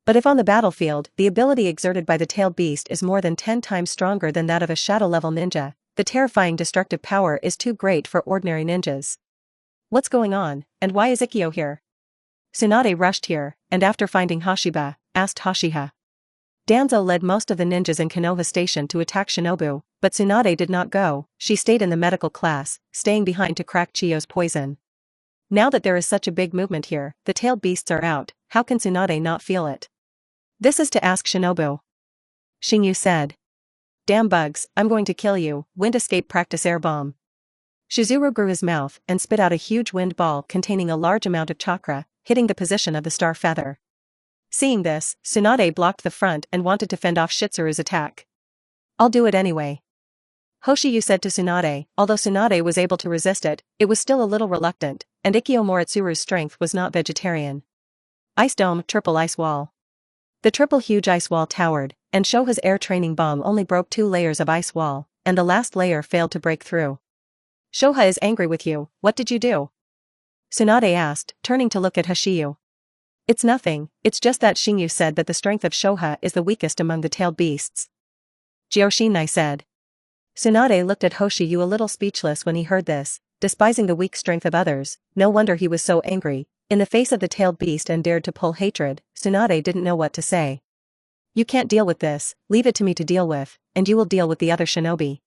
But if on the battlefield, the ability exerted by the tailed beast is more than 10 times stronger than that of a shadow-level ninja, the terrifying destructive power is too great for ordinary ninjas. What's going on, and why is Ikkyo here? Tsunade rushed here, and after finding Hashiba, asked Hashiha. Danzo led most of the ninjas in Konoha Station to attack Shinobu, but Tsunade did not go. She stayed in the medical class, staying behind to crack Chiyo's poison. Now that there is such a big movement here, the tailed beasts are out, how can Tsunade not feel it? This is to ask Shinobu. Xingyu said. Damn bugs, I'm going to kill you, wind escape practice air bomb. Shizuru grew his mouth and spit out a huge wind ball containing a large amount of chakra, hitting the position of the star feather. Seeing this, Tsunade blocked the front and wanted to fend off Shitsuru's attack. I'll do it anyway. Hoshiyu said to Tsunade. Although Tsunade was able to resist it, it was still a little reluctant, and Ikkyo Moritsuru's strength was not vegetarian. Ice dome, triple ice wall. The triple huge ice wall towered, and Shoha's air training bomb only broke 2 layers of ice wall, and the last layer failed to break through. Shoha is angry with you, what did you do? Tsunade asked, turning to look at Hoshiyu. It's nothing, it's just that Xingyu said that the strength of Shoha is the weakest among the tailed beasts. Jioshinai said. Tsunade looked at Hoshiyu a little speechless when he heard this, despising the weak strength of others. No wonder he was so angry. In the face of the tailed beast and dared to pull hatred, Tsunade didn't know what to say. You can't deal with this, leave it to me to deal with, and you will deal with the other shinobi.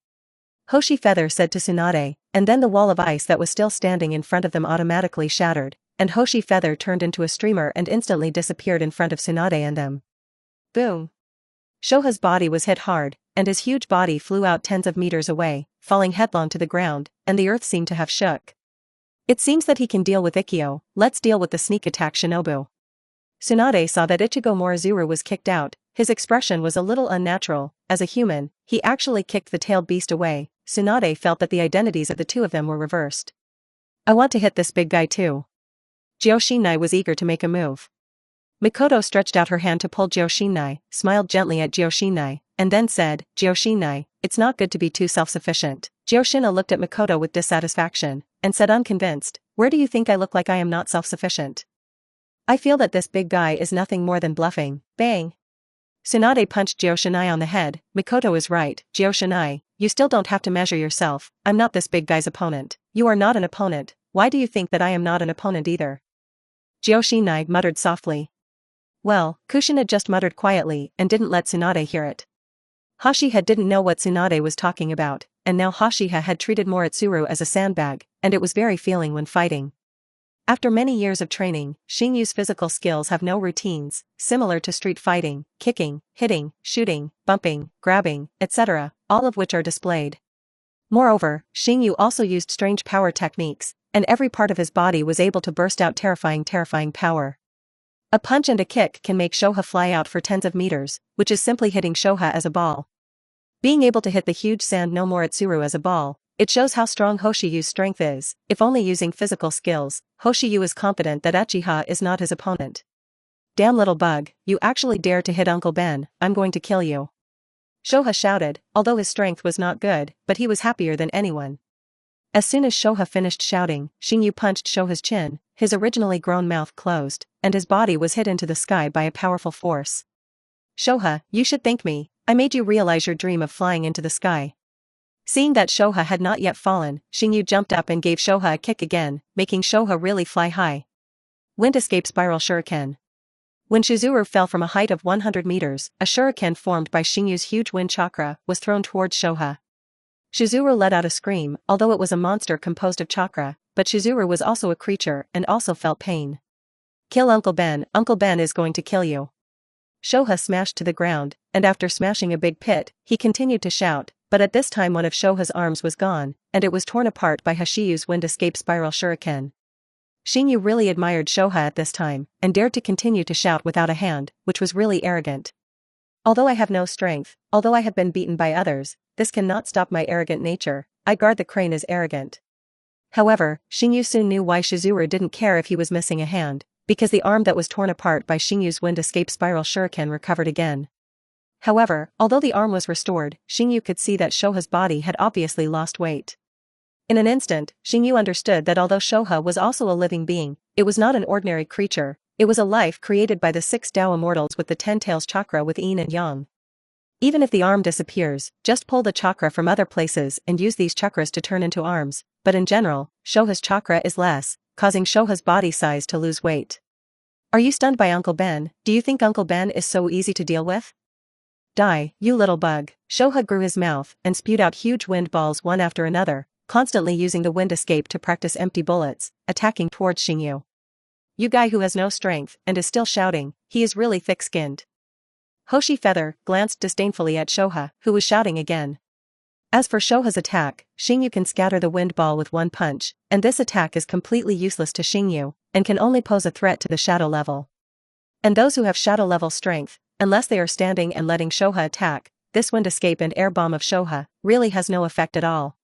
Hoshi Feather said to Tsunade, and then the wall of ice that was still standing in front of them automatically shattered, and Hoshi Feather turned into a streamer and instantly disappeared in front of Tsunade and them. Boom! Shoha's body was hit hard, and his huge body flew out tens of meters away, falling headlong to the ground, and the earth seemed to have shook. It seems that he can deal with Ikkyo, let's deal with the sneak attack Shinobu. Tsunade saw that Ichigo Morizuru was kicked out. His expression was a little unnatural. As a human, he actually kicked the tailed beast away. Tsunade felt that the identities of the two of them were reversed. I want to hit this big guy too. Jioshinai was eager to make a move. Mikoto stretched out her hand to pull Jioshinai, smiled gently at Jioshinai, and then said, Jioshinai, it's not good to be too self-sufficient. Jioshina looked at Mikoto with dissatisfaction, and said unconvinced, where do you think I look like I am not self-sufficient? I feel that this big guy is nothing more than bluffing. Bang! Tsunade punched Jioshinai on the head. Mikoto is right, Jioshinai, you still don't have to measure yourself. I'm not this big guy's opponent. You are not an opponent. Why do you think that I am not an opponent either? Jioshinai muttered softly. Well, Kushina just muttered quietly and didn't let Tsunade hear it. Hashiha didn't know what Tsunade was talking about, and now Hashiha had treated Moritsuru as a sandbag, and it was very feeling when fighting. After many years of training, Xingyu's physical skills have no routines, similar to street fighting, kicking, hitting, shooting, bumping, grabbing, etc., all of which are displayed. Moreover, Xingyu also used strange power techniques, and every part of his body was able to burst out terrifying power. A punch and a kick can make Shoha fly out for tens of meters, which is simply hitting Shoha as a ball. Being able to hit the huge sand no Moritsuru as a ball, it shows how strong Hoshiyu's strength is. If only using physical skills, Hoshiyu is confident that Uchiha is not his opponent. Damn little bug, you actually dare to hit Uncle Ben, I'm going to kill you. Shoha shouted, although his strength was not good, but he was happier than anyone. As soon as Shoha finished shouting, Xingyu punched Shoha's chin, his originally grown mouth closed, and his body was hit into the sky by a powerful force. Shoha, you should thank me, I made you realize your dream of flying into the sky. Seeing that Shoha had not yet fallen, Xingyu jumped up and gave Shoha a kick again, making Shoha really fly high. Wind escape spiral shuriken. When Shizuru fell from a height of 100 meters, a shuriken formed by Xingyu's huge wind chakra was thrown towards Shoha. Shizuru let out a scream, although it was a monster composed of chakra, but Shizuru was also a creature and also felt pain. Kill Uncle Ben is going to kill you. Shoha smashed to the ground, and after smashing a big pit, he continued to shout, but at this time one of Shoha's arms was gone, and it was torn apart by Hashiyu's wind escape spiral shuriken. Xingyu really admired Shoha at this time, and dared to continue to shout without a hand, which was really arrogant. Although I have no strength, although I have been beaten by others, this cannot stop my arrogant nature. I guard the crane as arrogant. However, Xingyu soon knew why Shizuru didn't care if he was missing a hand, because the arm that was torn apart by Xingyu's wind escape spiral shuriken recovered again. However, although the arm was restored, Xingyu could see that Shoha's body had obviously lost weight. In an instant, Xingyu understood that although Shoha was also a living being, it was not an ordinary creature, it was a life created by the 6 Tao immortals with the 10 tails chakra with yin and yang. Even if the arm disappears, just pull the chakra from other places and use these chakras to turn into arms, but in general, Shoha's chakra is less, causing Shoha's body size to lose weight. Are you stunned by Uncle Ben? Do you think Uncle Ben is so easy to deal with? Die, you little bug. Shoha grew his mouth and spewed out huge wind balls one after another, constantly using the wind escape to practice empty bullets, attacking towards Xingyu. You guy who has no strength and is still shouting, he is really thick-skinned. Hoshi Feather glanced disdainfully at Shoha, who was shouting again. As for Shoha's attack, Xingyu can scatter the wind ball with one punch, and this attack is completely useless to Xingyu, and can only pose a threat to the shadow level. And those who have shadow level strength, unless they are standing and letting Shoha attack, this wind escape and air bomb of Shoha really has no effect at all.